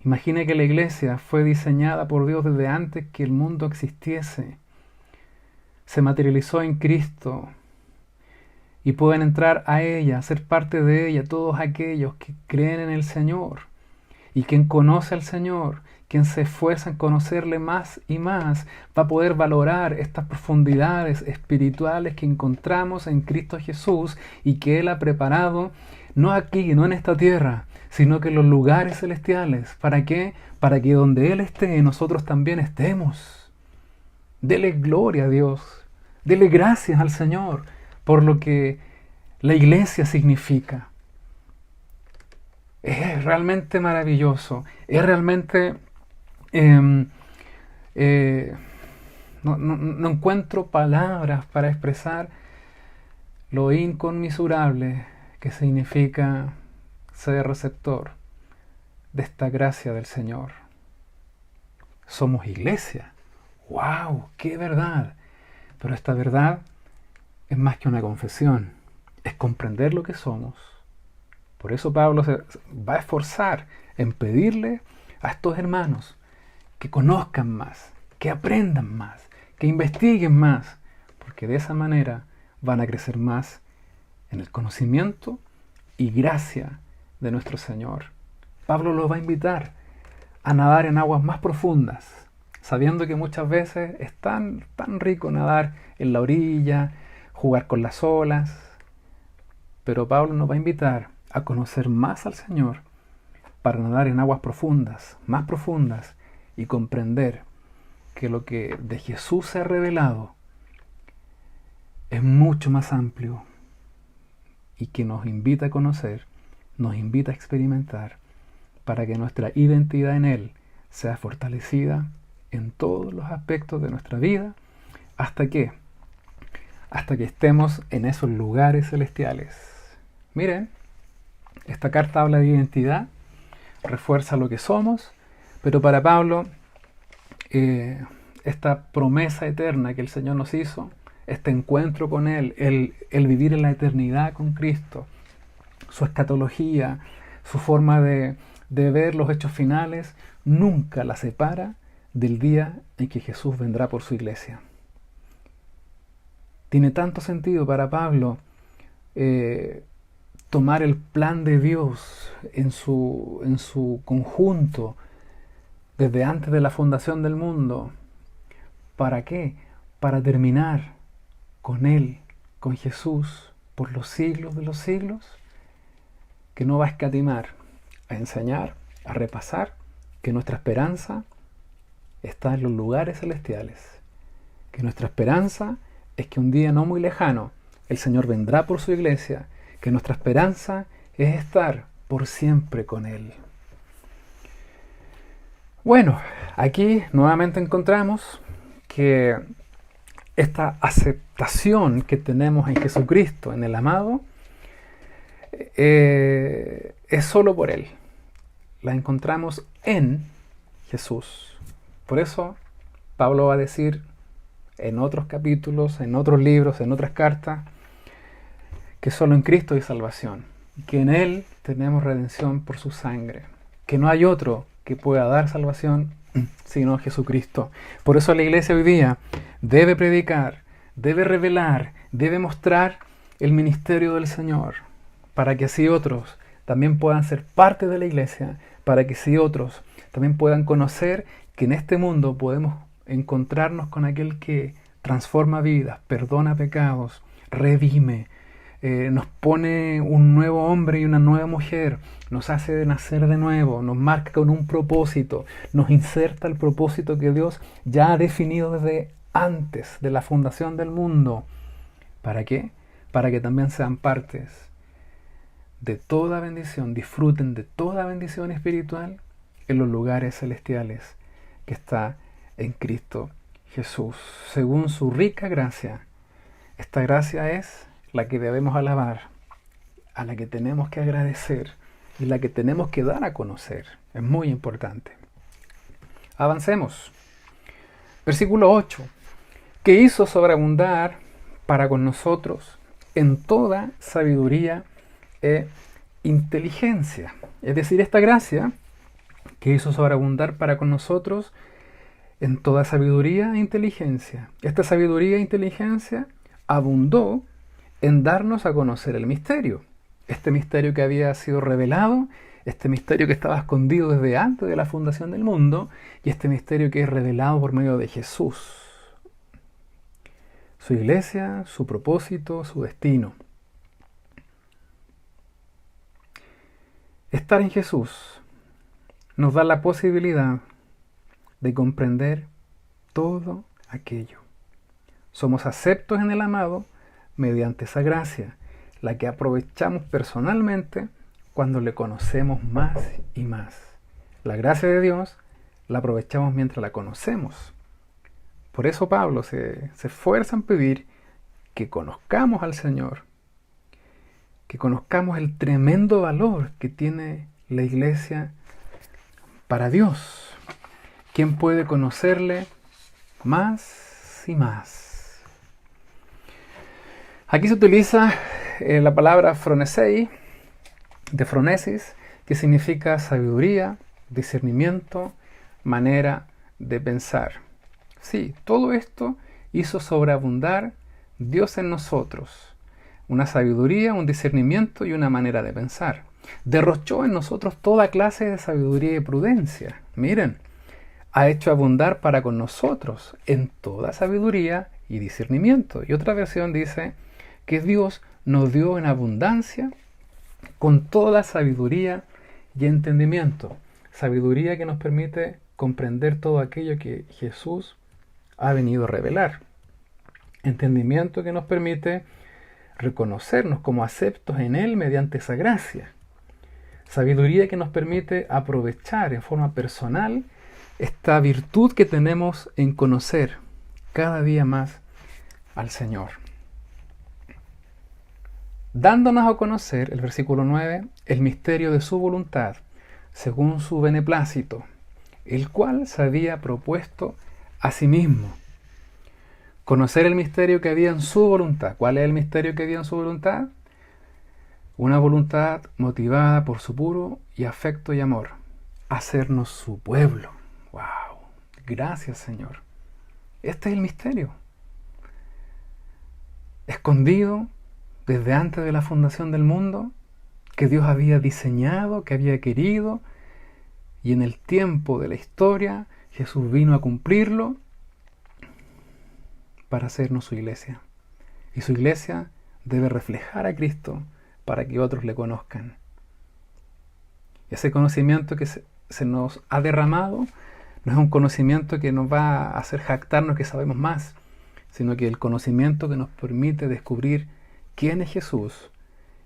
Imagine que la iglesia fue diseñada por Dios desde antes que el mundo existiese. Se materializó en Cristo y pueden entrar a ella, ser parte de ella, todos aquellos que creen en el Señor. Y quien conoce al Señor, quien se esfuerza en conocerle más y más, va a poder valorar estas profundidades espirituales que encontramos en Cristo Jesús y que Él ha preparado, no aquí, no en esta tierra, sino que en los lugares celestiales. ¿Para qué? Para que donde Él esté, nosotros también estemos. Dele gloria a Dios, dele gracias al Señor por lo que la iglesia significa. Es realmente maravilloso, es realmente... no encuentro palabras para expresar lo inconmensurable que significa ser receptor de esta gracia del Señor. Somos iglesia. ¡Wow! ¡Qué verdad! Pero esta verdad es más que una confesión, es comprender lo que somos. Por eso Pablo se va a esforzar en pedirle a estos hermanos que conozcan más, que aprendan más, que investiguen más, porque de esa manera van a crecer más en el conocimiento y gracia de nuestro Señor. Pablo los va a invitar a nadar en aguas más profundas, sabiendo que muchas veces es tan rico nadar en la orilla, jugar con las olas, pero Pablo nos va a invitar a conocer más al Señor para nadar en aguas profundas, más profundas, y comprender que lo que de Jesús se ha revelado es mucho más amplio y que nos invita a conocer, nos invita a experimentar, para que nuestra identidad en Él sea fortalecida en todos los aspectos de nuestra vida, hasta que estemos en esos lugares celestiales. Miren, esta carta habla de identidad, refuerza lo que somos, pero para Pablo esta promesa eterna que el Señor nos hizo, este encuentro con Él, el vivir en la eternidad con Cristo, su escatología, su forma de ver los hechos finales, nunca la separa del día en que Jesús vendrá por su iglesia. Tiene tanto sentido para Pablo tomar el plan de Dios en su conjunto desde antes de la fundación del mundo. ¿Para qué? Para terminar con Él, con Jesús, por los siglos de los siglos, que no va a escatimar a enseñar, a repasar, que nuestra esperanza está en los lugares celestiales, que nuestra esperanza es que un día no muy lejano el Señor vendrá por su iglesia, que nuestra esperanza es estar por siempre con Él. Bueno, aquí nuevamente encontramos que esta aceptación que tenemos en Jesucristo, en el amado, es solo por Él. La encontramos en Jesús. Por eso Pablo va a decir en otros capítulos, en otros libros, en otras cartas, que solo en Cristo hay salvación, que en Él tenemos redención por su sangre, que no hay otro que pueda dar salvación sino Jesucristo. Por eso la iglesia hoy día debe predicar, debe revelar, debe mostrar el ministerio del Señor, para que así otros también puedan ser parte de la iglesia, para que así otros también puedan conocer que en este mundo podemos encontrarnos con aquel que transforma vidas, perdona pecados, redime, nos pone un nuevo hombre y una nueva mujer, nos hace nacer de nuevo, nos marca con un propósito, nos inserta el propósito que Dios ya ha definido desde antes de la fundación del mundo. ¿Para qué? Para que también sean partes de toda bendición, disfruten de toda bendición espiritual en los lugares celestiales que está en Cristo Jesús, según su rica gracia. Esta gracia es la que debemos alabar, a la que tenemos que agradecer y la que tenemos que dar a conocer. Es muy importante. Avancemos. Versículo 8. Que hizo sobreabundar para con nosotros en toda sabiduría e inteligencia. Es decir, esta gracia que hizo sobreabundar para con nosotros en toda sabiduría e inteligencia. Esta sabiduría e inteligencia abundó en darnos a conocer el misterio. Este misterio que había sido revelado, este misterio que estaba escondido desde antes de la fundación del mundo, y este misterio que es revelado por medio de Jesús. Su iglesia, su propósito, su destino. Estar en Jesús nos da la posibilidad de comprender todo aquello. Somos aceptos en el amado mediante esa gracia, la que aprovechamos personalmente cuando le conocemos más y más. La gracia de Dios la aprovechamos mientras la conocemos. Por eso Pablo se esfuerza en pedir que conozcamos al Señor, que conozcamos el tremendo valor que tiene la iglesia para Dios. ¿Quién puede conocerle más y más? Aquí se utiliza la palabra phronesei, de phronesis, que significa sabiduría, discernimiento, manera de pensar. Sí, todo esto hizo sobreabundar Dios en nosotros. Una sabiduría, un discernimiento y una manera de pensar. Derrochó en nosotros toda clase de sabiduría y prudencia. Miren, ha hecho abundar para con nosotros en toda sabiduría y discernimiento. Y otra versión dice que Dios nos dio en abundancia con toda sabiduría y entendimiento. Sabiduría que nos permite comprender todo aquello que Jesús ha venido a revelar. Entendimiento que nos permite reconocernos como aceptos en Él mediante esa gracia. Sabiduría que nos permite aprovechar en forma personal esta virtud que tenemos en conocer cada día más al Señor. Dándonos a conocer, el versículo 9, el misterio de su voluntad, según su beneplácito, el cual se había propuesto a sí mismo. Conocer el misterio que había en su voluntad. ¿Cuál es el misterio que había en su voluntad? Una voluntad motivada por su puro y afecto y amor. Hacernos su pueblo. ¡Wow! Gracias, Señor. Este es el misterio. Escondido desde antes de la fundación del mundo, que Dios había diseñado, que había querido, y en el tiempo de la historia Jesús vino a cumplirlo para hacernos su iglesia. Y su iglesia debe reflejar a Cristo para que otros le conozcan. Ese conocimiento que se nos ha derramado no es un conocimiento que nos va a hacer jactarnos que sabemos más, sino que el conocimiento que nos permite descubrir quién es Jesús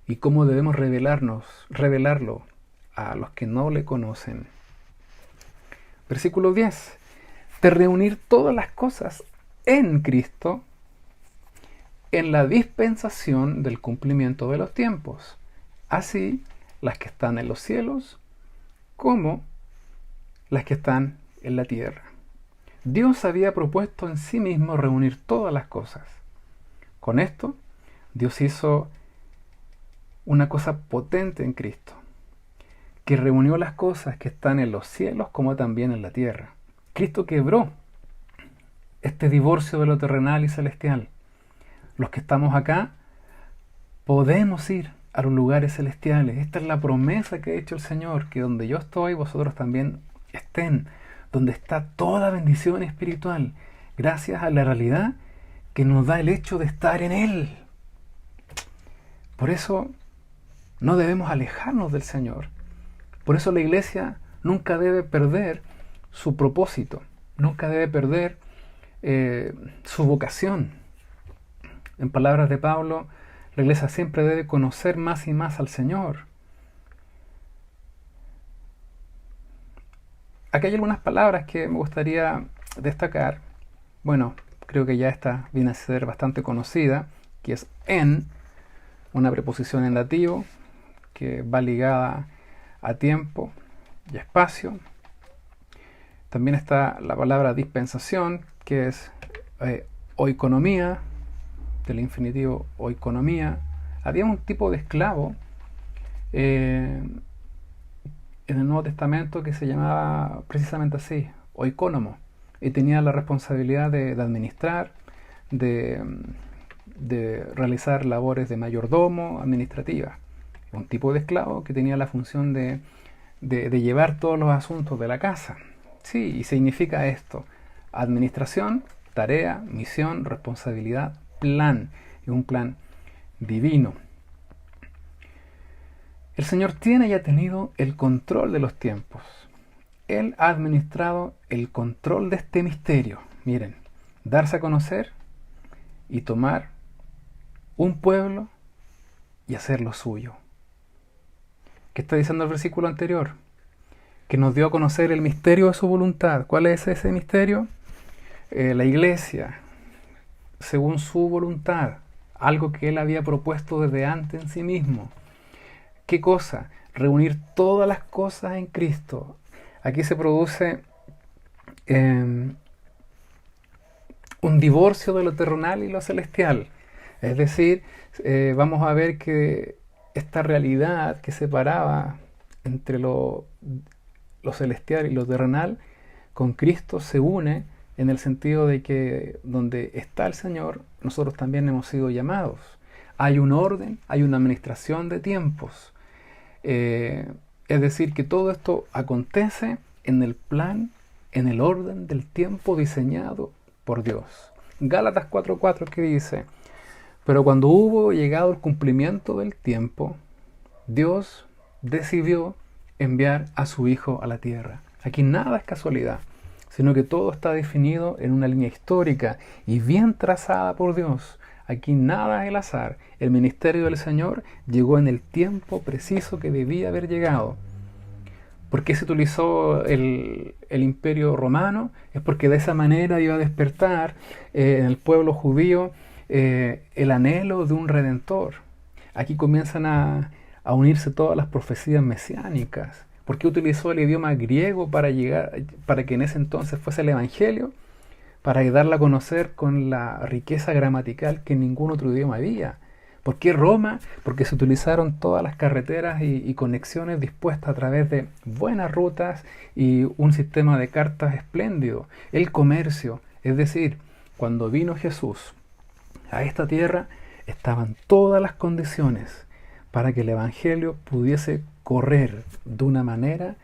y cómo debemos revelarlo a los que no le conocen. Versículo 10. De reunir todas las cosas en Cristo en la dispensación del cumplimiento de los tiempos, así las que están en los cielos como las que están en la tierra. Dios había propuesto en sí mismo reunir todas las cosas. Con esto, Dios hizo una cosa potente en Cristo, que reunió las cosas que están en los cielos como también en la tierra. Cristo quebró este divorcio de lo terrenal y celestial. Los que estamos acá podemos ir a los lugares celestiales. Esta es la promesa que ha hecho el Señor, que donde yo estoy, vosotros también estén, donde está toda bendición espiritual, gracias a la realidad que nos da el hecho de estar en Él. Por eso no debemos alejarnos del Señor. Por eso la iglesia nunca debe perder su propósito, nunca debe perder su vocación. En palabras de Pablo, la iglesia siempre debe conocer más y más al Señor. Aquí hay algunas palabras que me gustaría destacar. Bueno, creo que ya esta viene a ser bastante conocida, que es en, una preposición en dativo, que va ligada a tiempo y espacio. También está la palabra dispensación, que es oikonomía, del infinitivo oikonomía. Había un tipo de esclavo en el Nuevo Testamento que se llamaba precisamente así, oikónomo, y tenía la responsabilidad de administrar, de realizar labores de mayordomo administrativa. Un tipo de esclavo que tenía la función de llevar todos los asuntos de la casa. Sí, y significa esto: administración, tarea, misión, responsabilidad, plan, y un plan divino. El Señor tiene y ha tenido el control de los tiempos. Él ha administrado el control de este misterio. Miren, darse a conocer y tomar un pueblo y hacerlo suyo. ¿Qué está diciendo el versículo anterior? Que nos dio a conocer el misterio de su voluntad. ¿Cuál es ese misterio? La iglesia, según su voluntad, algo que Él había propuesto desde antes en sí mismo. ¿Qué cosa? Reunir todas las cosas en Cristo. Aquí se produce un divorcio de lo terrenal y lo celestial. Es decir, vamos a ver que esta realidad que separaba entre lo celestial y lo terrenal, con Cristo se une en el sentido de que donde está el Señor, nosotros también hemos sido llamados. Hay un orden, hay una administración de tiempos. Es decir, que todo esto acontece en el plan, en el orden del tiempo diseñado por Dios. Gálatas 4:4 que dice: pero cuando hubo llegado el cumplimiento del tiempo, Dios decidió enviar a su Hijo a la tierra. Aquí nada es casualidad, sino que todo está definido en una línea histórica y bien trazada por Dios. Aquí nada es el azar. El ministerio del Señor llegó en el tiempo preciso que debía haber llegado. ¿Por qué se utilizó el imperio romano? Es porque de esa manera iba a despertar en el pueblo judío el anhelo de un redentor. Aquí comienzan a unirse todas las profecías mesiánicas. ¿Por qué utilizó el idioma griego para que en ese entonces fuese el Evangelio? Para darla a conocer con la riqueza gramatical que en ningún otro idioma había. ¿Por qué Roma? Porque se utilizaron todas las carreteras y conexiones dispuestas a través de buenas rutas y un sistema de cartas espléndido. El comercio, es decir, cuando vino Jesús a esta tierra, estaban todas las condiciones para que el Evangelio pudiese correr de una manera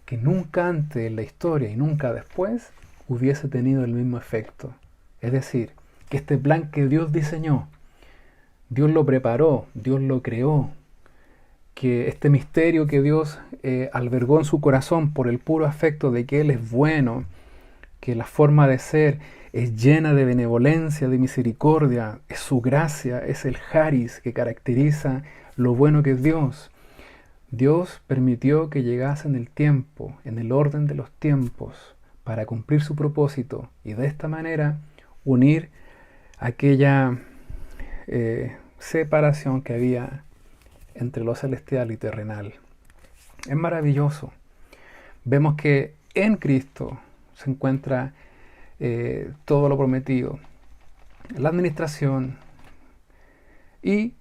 que nunca antes en la historia y nunca después hubiese tenido el mismo efecto. Es decir, que este plan que Dios diseñó, Dios lo preparó, Dios lo creó, que este misterio que Dios albergó en su corazón por el puro afecto de que Él es bueno, que la forma de ser es llena de benevolencia, de misericordia, es su gracia, es el charis que caracteriza lo bueno que es Dios. Dios permitió que llegase en el tiempo, en el orden de los tiempos, para cumplir su propósito y de esta manera unir aquella separación que había entre lo celestial y terrenal. Es maravilloso. Vemos que en Cristo se encuentra todo lo prometido, la administración y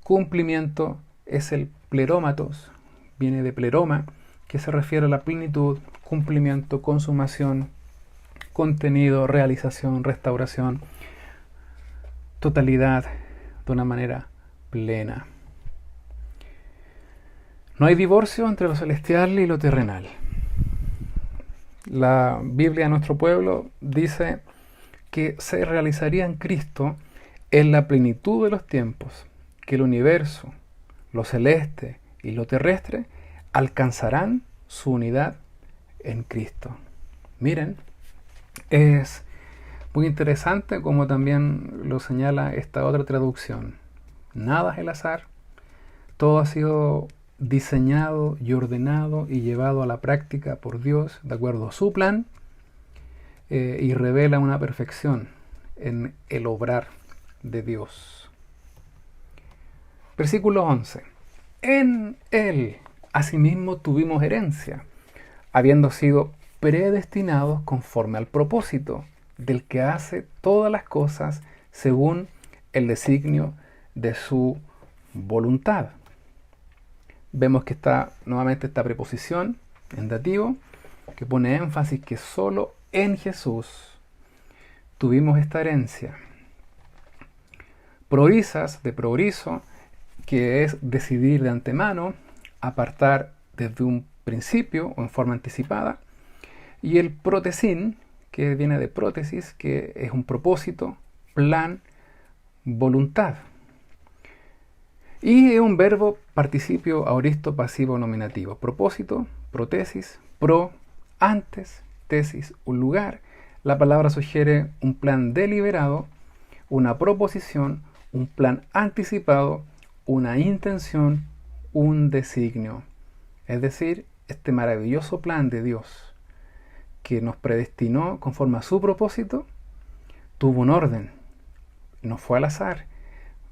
cumplimiento es el plerómatos, viene de pleroma, que se refiere a la plenitud, cumplimiento, consumación, contenido, realización, restauración, totalidad de una manera plena. No hay divorcio entre lo celestial y lo terrenal. La Biblia de nuestro pueblo dice que se realizaría en Cristo en la plenitud de los tiempos, que el universo, lo celeste y lo terrestre alcanzarán su unidad en Cristo. Miren, es muy interesante como también lo señala esta otra traducción. Nada es el azar, todo ha sido diseñado y ordenado y llevado a la práctica por Dios de acuerdo a su plan y revela una perfección en el obrar de Dios. Versículo 11. En Él asimismo tuvimos herencia, habiendo sido predestinados conforme al propósito del que hace todas las cosas según el designio de su voluntad. Vemos que está nuevamente esta preposición en dativo que pone énfasis que solo en Jesús tuvimos esta herencia. Provisas, de proviso, que es decidir de antemano, apartar desde un principio o en forma anticipada, y el protesin, que viene de prótesis, que es un propósito, plan, voluntad. Y es un verbo participio aoristo pasivo nominativo. Propósito, prótesis, pro, antes, tesis, un lugar. La palabra sugiere un plan deliberado, una proposición, un plan anticipado, una intención, un designio. Es decir, este maravilloso plan de Dios que nos predestinó conforme a su propósito, tuvo un orden. No fue al azar.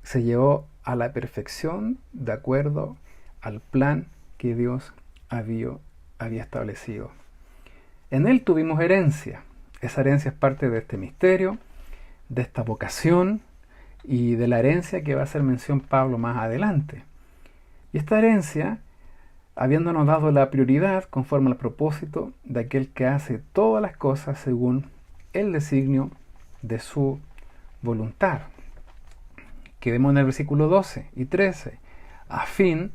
Se llevó a la perfección de acuerdo al plan que Dios había establecido. En Él tuvimos herencia. Esa herencia es parte de este misterio, de esta vocación y de la herencia que va a hacer mención Pablo más adelante. Y esta herencia, habiéndonos dado la prioridad conforme al propósito de aquel que hace todas las cosas según el designio de su voluntad. Quedemos en el versículo 12 y 13, a fin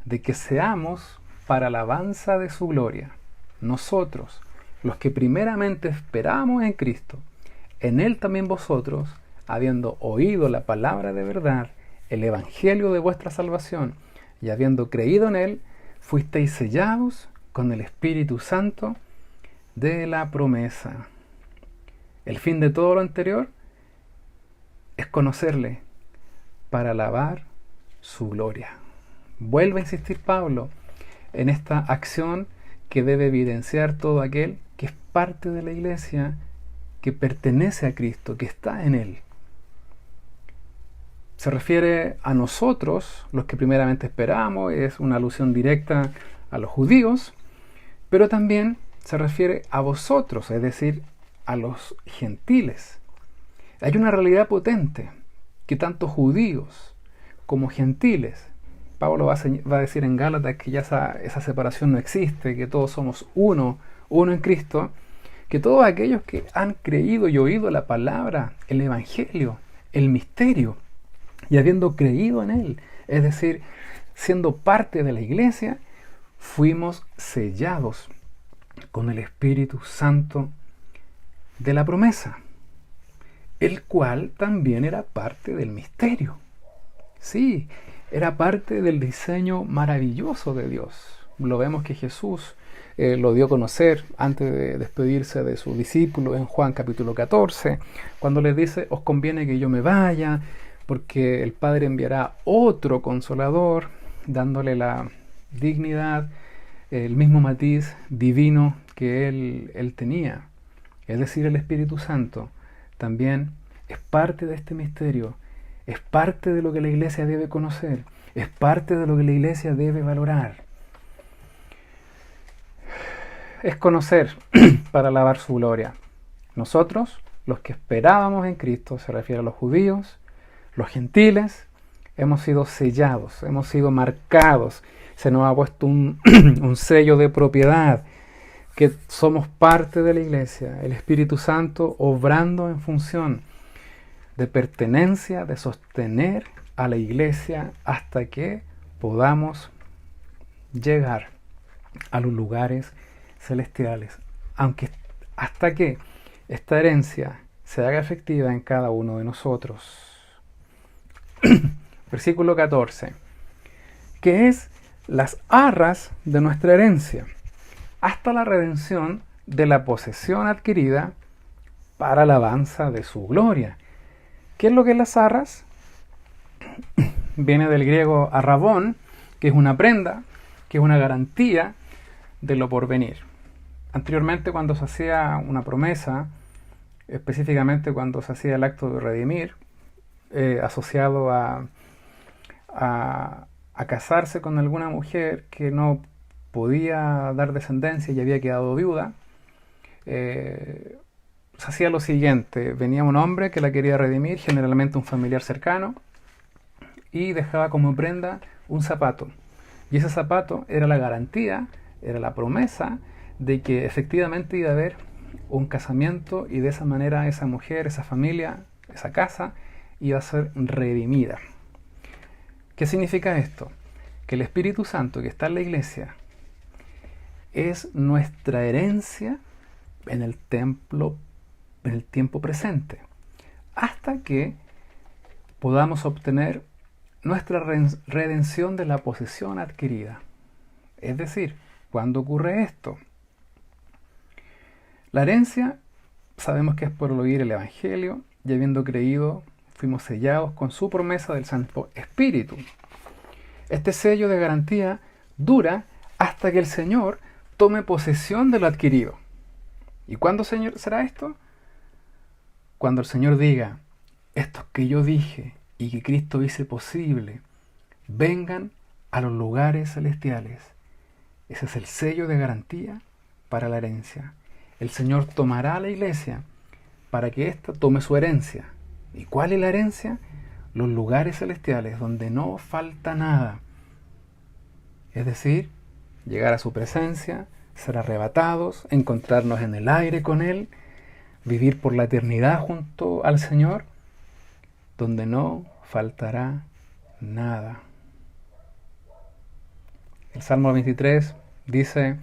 de que seamos para alabanza de su gloria, nosotros, los que primeramente esperamos en Cristo, en Él también vosotros, habiendo oído la palabra de verdad, el evangelio de vuestra salvación, y habiendo creído en Él, fuisteis sellados con el Espíritu Santo de la promesa. El fin de todo lo anterior es conocerle para alabar su gloria. Vuelve a insistir Pablo en esta acción que debe evidenciar todo aquel que es parte de la iglesia, que pertenece a Cristo, que está en Él. Se refiere a nosotros, los que primeramente esperamos, es una alusión directa a los judíos, pero también se refiere a vosotros, es decir, a los gentiles. Hay una realidad potente que tanto judíos como gentiles, Pablo va a decir en Gálatas que ya esa separación no existe, que todos somos uno en Cristo, que todos aquellos que han creído y oído la palabra, el evangelio, el misterio, y habiendo creído en él, es decir, siendo parte de la iglesia, fuimos sellados con el Espíritu Santo de la promesa, el cual también era parte del misterio. Sí, era parte del diseño maravilloso de Dios. Lo vemos que Jesús lo dio a conocer antes de despedirse de sus discípulos en Juan capítulo 14, cuando les dice: os conviene que yo me vaya, porque el Padre enviará otro consolador, dándole la dignidad, el mismo matiz divino que él tenía. Es decir, el Espíritu Santo también es parte de este misterio, es parte de lo que la iglesia debe conocer, es parte de lo que la iglesia debe valorar. Es conocer para alabar su gloria. Nosotros, los que esperábamos en Cristo, se refiere a los judíos, los gentiles, hemos sido sellados, hemos sido marcados, se nos ha puesto un sello de propiedad, que somos parte de la iglesia, el Espíritu Santo obrando en función de pertenencia, de sostener a la iglesia hasta que podamos llegar a los lugares celestiales, aunque hasta que esta herencia se haga efectiva en cada uno de nosotros. Versículo 14, que es las arras de nuestra herencia, hasta la redención de la posesión adquirida para alabanza de su gloria. ¿Qué es lo que es las arras? Viene del griego arrabón, que es una prenda, que es una garantía de lo porvenir. Anteriormente, cuando se hacía una promesa, específicamente cuando se hacía el acto de redimir, asociado a casarse con alguna mujer que no podía dar descendencia y había quedado viuda, se hacía lo siguiente: venía un hombre que la quería redimir, generalmente un familiar cercano, y dejaba como prenda un zapato. Y ese zapato era la garantía, era la promesa de que efectivamente iba a haber un casamiento, y de esa manera esa mujer, esa familia, esa casa iba a ser redimida. ¿Qué significa esto? Que el Espíritu Santo que está en la iglesia es nuestra herencia en el templo, en el tiempo presente, hasta que podamos obtener nuestra redención de la posesión adquirida. Es decir, ¿cuándo ocurre esto? La herencia sabemos que es por oír el Evangelio, y habiendo creído fuimos sellados con su promesa del Santo Espíritu. Este sello de garantía dura hasta que el Señor tome posesión de lo adquirido. ¿Y cuándo, Señor, será esto? Cuando el Señor diga: estos que yo dije y que Cristo hizo posible, vengan a los lugares celestiales. Ese es el sello de garantía para la herencia. El Señor tomará a la iglesia para que ésta tome su herencia. ¿Y cuál es la herencia? Los lugares celestiales, donde no falta nada. Es decir, llegar a su presencia, ser arrebatados, encontrarnos en el aire con Él, vivir por la eternidad junto al Señor, donde no faltará nada. El Salmo 23 dice: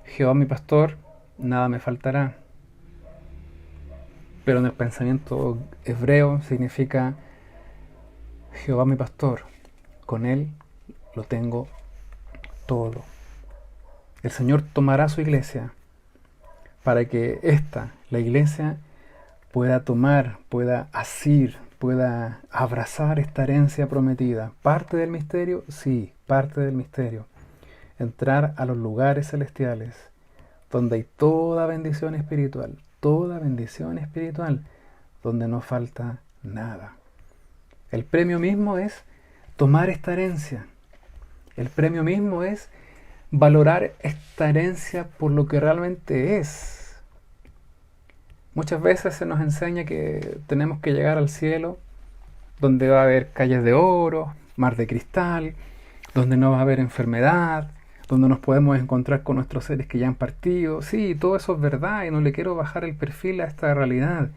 Jehová mi pastor, nada me faltará. Pero en el pensamiento hebreo significa: Jehová mi pastor, con Él lo tengo todo. El Señor tomará su iglesia para que ésta, la iglesia, pueda tomar, pueda asir, pueda abrazar esta herencia prometida. ¿Parte del misterio? Sí, parte del misterio. Entrar a los lugares celestiales, donde hay toda bendición espiritual, donde no falta nada. El premio mismo es tomar esta herencia. El premio mismo es valorar esta herencia por lo que realmente es. Muchas veces se nos enseña que tenemos que llegar al cielo, donde va a haber calles de oro, mar de cristal, donde no va a haber enfermedad, donde nos podemos encontrar con nuestros seres que ya han partido. Sí, todo eso es verdad y no le quiero bajar el perfil a esta realidad.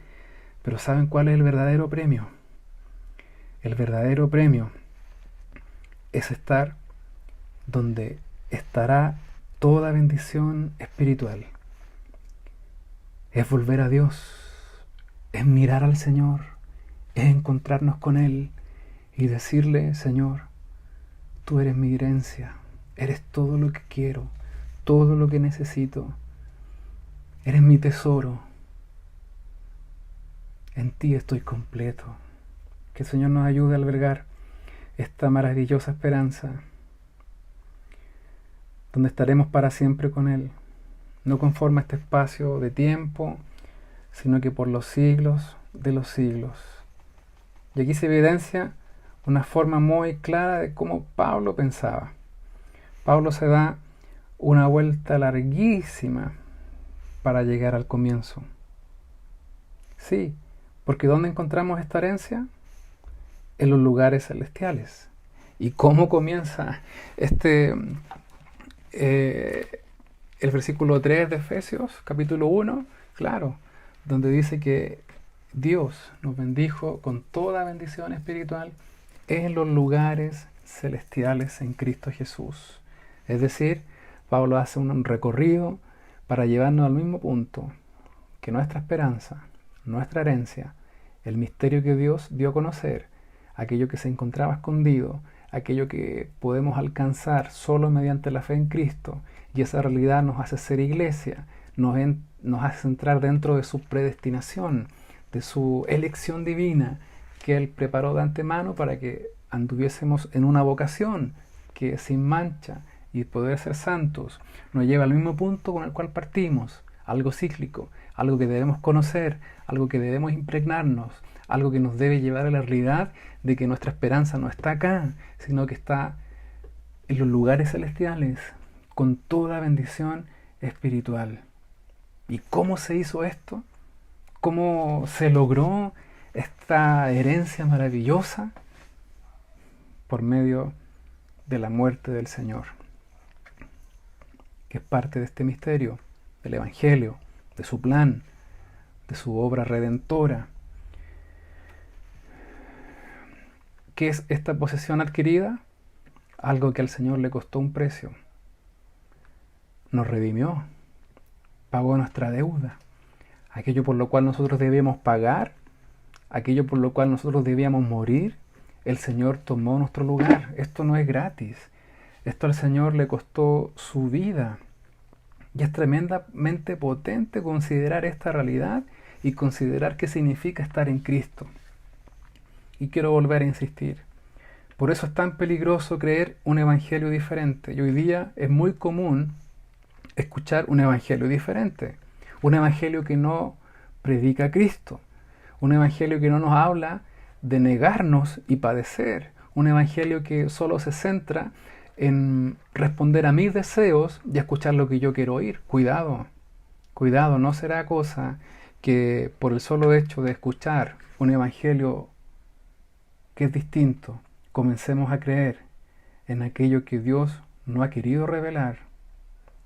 Pero ¿saben cuál es el verdadero premio? El verdadero premio es estar donde estará toda bendición espiritual. Es volver a Dios, es mirar al Señor, es encontrarnos con Él y decirle: Señor, tú eres mi herencia, eres todo lo que quiero, todo lo que necesito, eres mi tesoro, en ti estoy completo. Que el Señor nos ayude a albergar esta maravillosa esperanza, donde estaremos para siempre con Él, no conforme a este espacio de tiempo, sino que por los siglos de los siglos. Y aquí se evidencia una forma muy clara de cómo Pablo pensaba. Pablo se da una vuelta larguísima para llegar al comienzo. Sí, porque ¿dónde encontramos esta herencia? En los lugares celestiales. ¿Y cómo comienza el versículo 3 de Efesios, capítulo 1? Claro, donde dice que Dios nos bendijo con toda bendición espiritual en los lugares celestiales en Cristo Jesús. Es decir, Pablo hace un recorrido para llevarnos al mismo punto, que nuestra esperanza, nuestra herencia, el misterio que Dios dio a conocer, aquello que se encontraba escondido, aquello que podemos alcanzar solo mediante la fe en Cristo, y esa realidad nos hace ser iglesia, nos hace entrar dentro de su predestinación, de su elección divina, que Él preparó de antemano para que anduviésemos en una vocación que sin mancha y poder ser santos nos lleva al mismo punto con el cual partimos, algo cíclico, algo que debemos conocer, algo que debemos impregnarnos, algo que nos debe llevar a la realidad de que nuestra esperanza no está acá, sino que está en los lugares celestiales, con toda bendición espiritual. ¿Y cómo se hizo esto? ¿Cómo se logró esta herencia maravillosa? Por medio de la muerte del Señor, que es parte de este misterio, del Evangelio, de su plan, de su obra redentora. ¿Qué es esta posesión adquirida? Algo que al Señor le costó un precio. Nos redimió, pagó nuestra deuda, aquello por lo cual nosotros debíamos pagar, aquello por lo cual nosotros debíamos morir. El Señor tomó nuestro lugar. Esto no es gratis. Esto al Señor le costó su vida. Y es tremendamente potente considerar esta realidad y considerar qué significa estar en Cristo. Y quiero volver a insistir. Por eso es tan peligroso creer un evangelio diferente. Y hoy día es muy común escuchar un evangelio diferente. Un evangelio que no predica a Cristo. Un evangelio que no nos habla de negarnos y padecer. Un evangelio que solo se centra en responder a mis deseos y escuchar lo que yo quiero oír. Cuidado, cuidado, no será cosa que por el solo hecho de escuchar un evangelio que es distinto, comencemos a creer en aquello que Dios no ha querido revelar.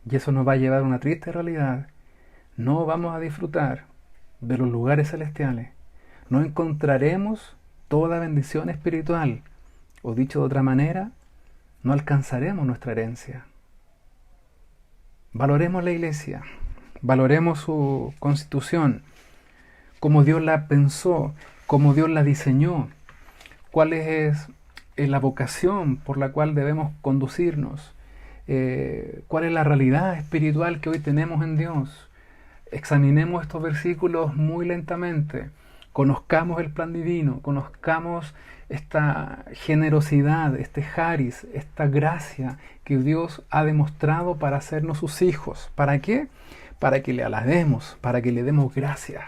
Y eso nos va a llevar a una triste realidad. No vamos a disfrutar de los lugares celestiales. No encontraremos toda bendición espiritual. O dicho de otra manera, no alcanzaremos nuestra herencia. Valoremos la iglesia. Valoremos su constitución. Cómo Dios la pensó. Cómo Dios la diseñó. Cuál es la vocación por la cual debemos conducirnos. Cuál es la realidad espiritual que hoy tenemos en Dios. Examinemos estos versículos muy lentamente. Conozcamos el plan divino, conozcamos esta generosidad, este charis, esta gracia que Dios ha demostrado para hacernos sus hijos. ¿Para qué? Para que le alabemos, para que le demos gracias,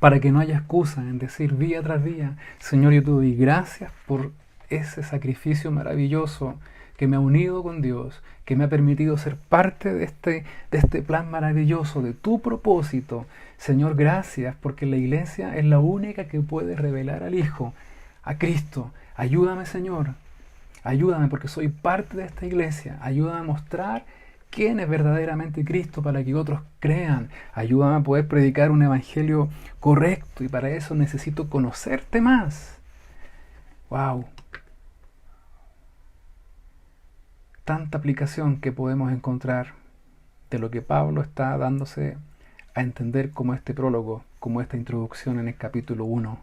para que no haya excusa en decir día tras día: Señor, yo te doy gracias por ese sacrificio maravilloso que me ha unido con Dios, que me ha permitido ser parte de este plan maravilloso, de tu propósito. Señor, gracias, porque la iglesia es la única que puede revelar al Hijo, a Cristo. Ayúdame, Señor. Ayúdame porque soy parte de esta iglesia. Ayúdame a mostrar quién es verdaderamente Cristo para que otros crean. Ayúdame a poder predicar un evangelio correcto y para eso necesito conocerte más. ¡Wow! Tanta aplicación que podemos encontrar de lo que Pablo está dándose a entender como este prólogo, como esta introducción en el capítulo 1.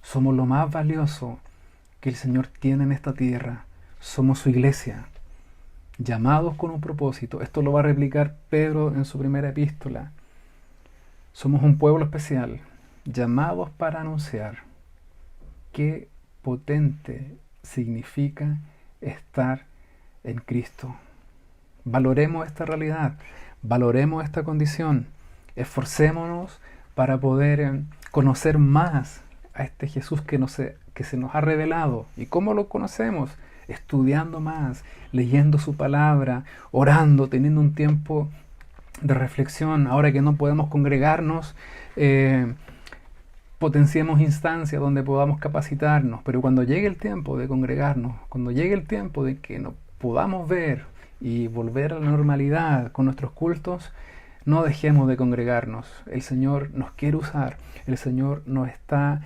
Somos lo más valioso que el Señor tiene en esta tierra. Somos su iglesia, llamados con un propósito. Esto lo va a replicar Pedro en su primera epístola. Somos un pueblo especial, llamados para anunciar. Qué potente significa estar en Cristo. Valoremos esta realidad, valoremos esta condición, esforcémonos para poder conocer más a este Jesús que se nos ha revelado. ¿Y cómo lo conocemos? Estudiando más, leyendo su palabra, orando, teniendo un tiempo de reflexión. Ahora que no podemos congregarnos, potenciemos instancias donde podamos capacitarnos, pero cuando llegue el tiempo de congregarnos, cuando llegue el tiempo de que nos podamos ver y volver a la normalidad con nuestros cultos, no dejemos de congregarnos. El Señor nos quiere usar, el Señor nos está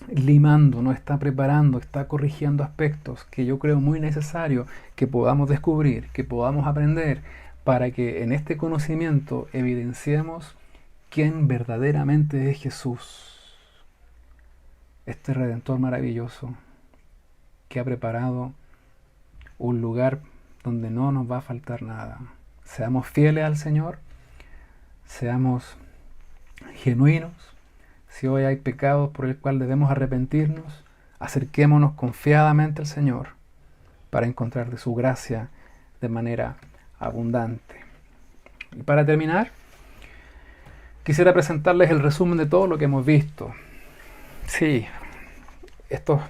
limando, nos está preparando, está corrigiendo aspectos que yo creo muy necesario que podamos descubrir, que podamos aprender, para que en este conocimiento evidenciemos quién verdaderamente es Jesús, este Redentor maravilloso que ha preparado un lugar donde no nos va a faltar nada. Seamos fieles al Señor, seamos genuinos. Si hoy hay pecados por el cual debemos arrepentirnos, acerquémonos confiadamente al Señor para encontrar de su gracia de manera abundante. Y para terminar, quisiera presentarles el resumen de todo lo que hemos visto. Sí, estos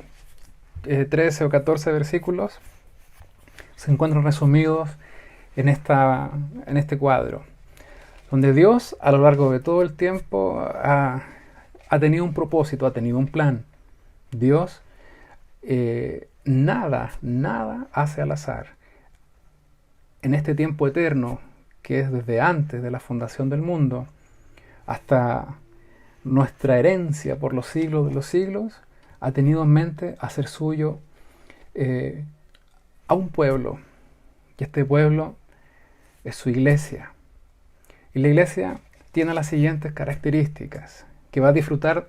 13 o 14 versículos se encuentran resumidos en este cuadro, donde Dios a lo largo de todo el tiempo ha tenido un propósito, ha tenido un plan. Dios nada hace al azar. En este tiempo eterno, que es desde antes de la fundación del mundo hasta nuestra herencia por los siglos de los siglos, ha tenido en mente hacer suyo a un pueblo, y este pueblo es su iglesia. Y la iglesia tiene las siguientes características: que va a disfrutar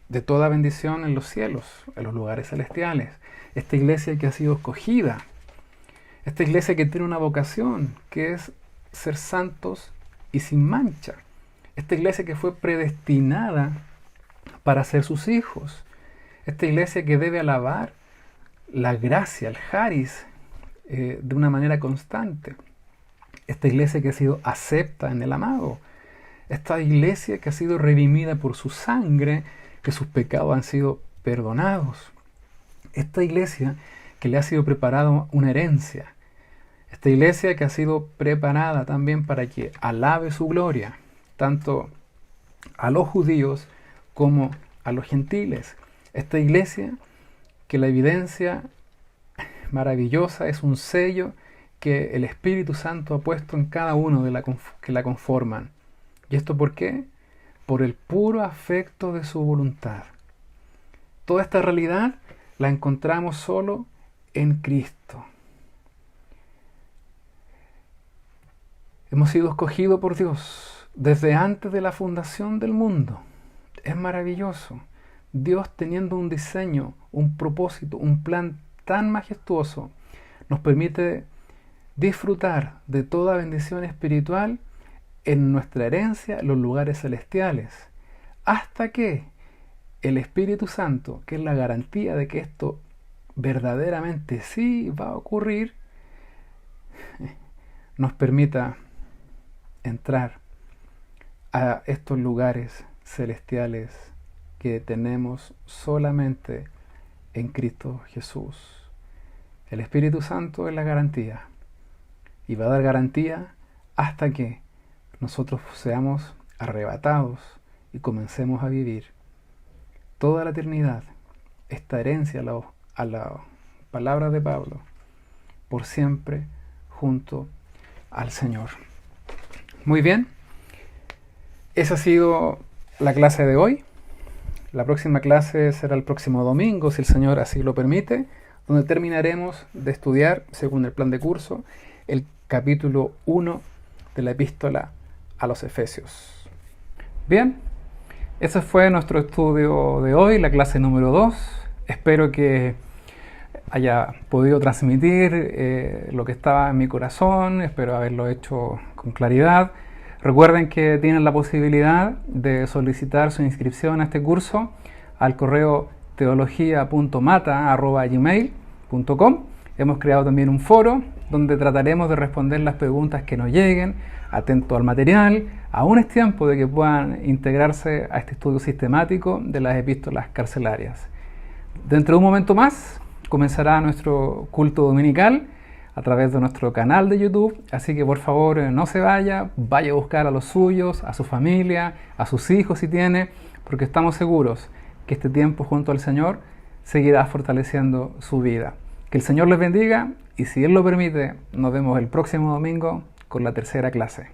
de toda bendición en los cielos, en los lugares celestiales. Esta iglesia que ha sido escogida, esta iglesia que tiene una vocación, que es ser santos y sin mancha. Esta iglesia que fue predestinada para ser sus hijos. Esta iglesia que debe alabar la gracia, el charis, de una manera constante. Esta iglesia que ha sido acepta en el amado. Esta iglesia que ha sido redimida por su sangre, que sus pecados han sido perdonados. Esta iglesia que le ha sido preparada una herencia. Esta iglesia que ha sido preparada también para que alabe su gloria, tanto a los judíos como a los gentiles. Esta iglesia que la evidencia maravillosa es un sello que el Espíritu Santo ha puesto en cada uno que la conforman. ¿Y esto por qué? Por el puro afecto de su voluntad. Toda esta realidad la encontramos solo en Cristo. Hemos sido escogidos por Dios desde antes de la fundación del mundo. Es maravilloso. Dios, teniendo un diseño, un propósito, un plan tan majestuoso, nos permite disfrutar de toda bendición espiritual en nuestra herencia, los lugares celestiales, hasta que el Espíritu Santo, que es la garantía de que esto verdaderamente sí va a ocurrir, nos permita entrar a estos lugares celestiales que tenemos solamente en Cristo Jesús. El Espíritu Santo es la garantía y va a dar garantía hasta que nosotros seamos arrebatados y comencemos a vivir toda la eternidad esta herencia a la palabra de Pablo, por siempre junto al Señor. Muy bien, esa ha sido la clase de hoy. La próxima clase será el próximo domingo, si el Señor así lo permite, donde terminaremos de estudiar, según el plan de curso, el capítulo 1 de la epístola a los Efesios. Bien, ese fue nuestro estudio de hoy, la clase número 2. Espero que haya podido transmitir lo que estaba en mi corazón, espero haberlo hecho con claridad. Recuerden que tienen la posibilidad de solicitar su inscripción a este curso al correo teologia.mata@gmail.com. Hemos creado también un foro donde trataremos de responder las preguntas que nos lleguen, atento al material. Aún es tiempo de que puedan integrarse a este estudio sistemático de las epístolas carcelarias. Dentro de un momento más comenzará nuestro culto dominical a través de nuestro canal de YouTube, así que por favor no se vaya a buscar a los suyos, a su familia, a sus hijos si tiene, porque estamos seguros que este tiempo junto al Señor seguirá fortaleciendo su vida. Que el Señor les bendiga y si Él lo permite, nos vemos el próximo domingo con la tercera clase.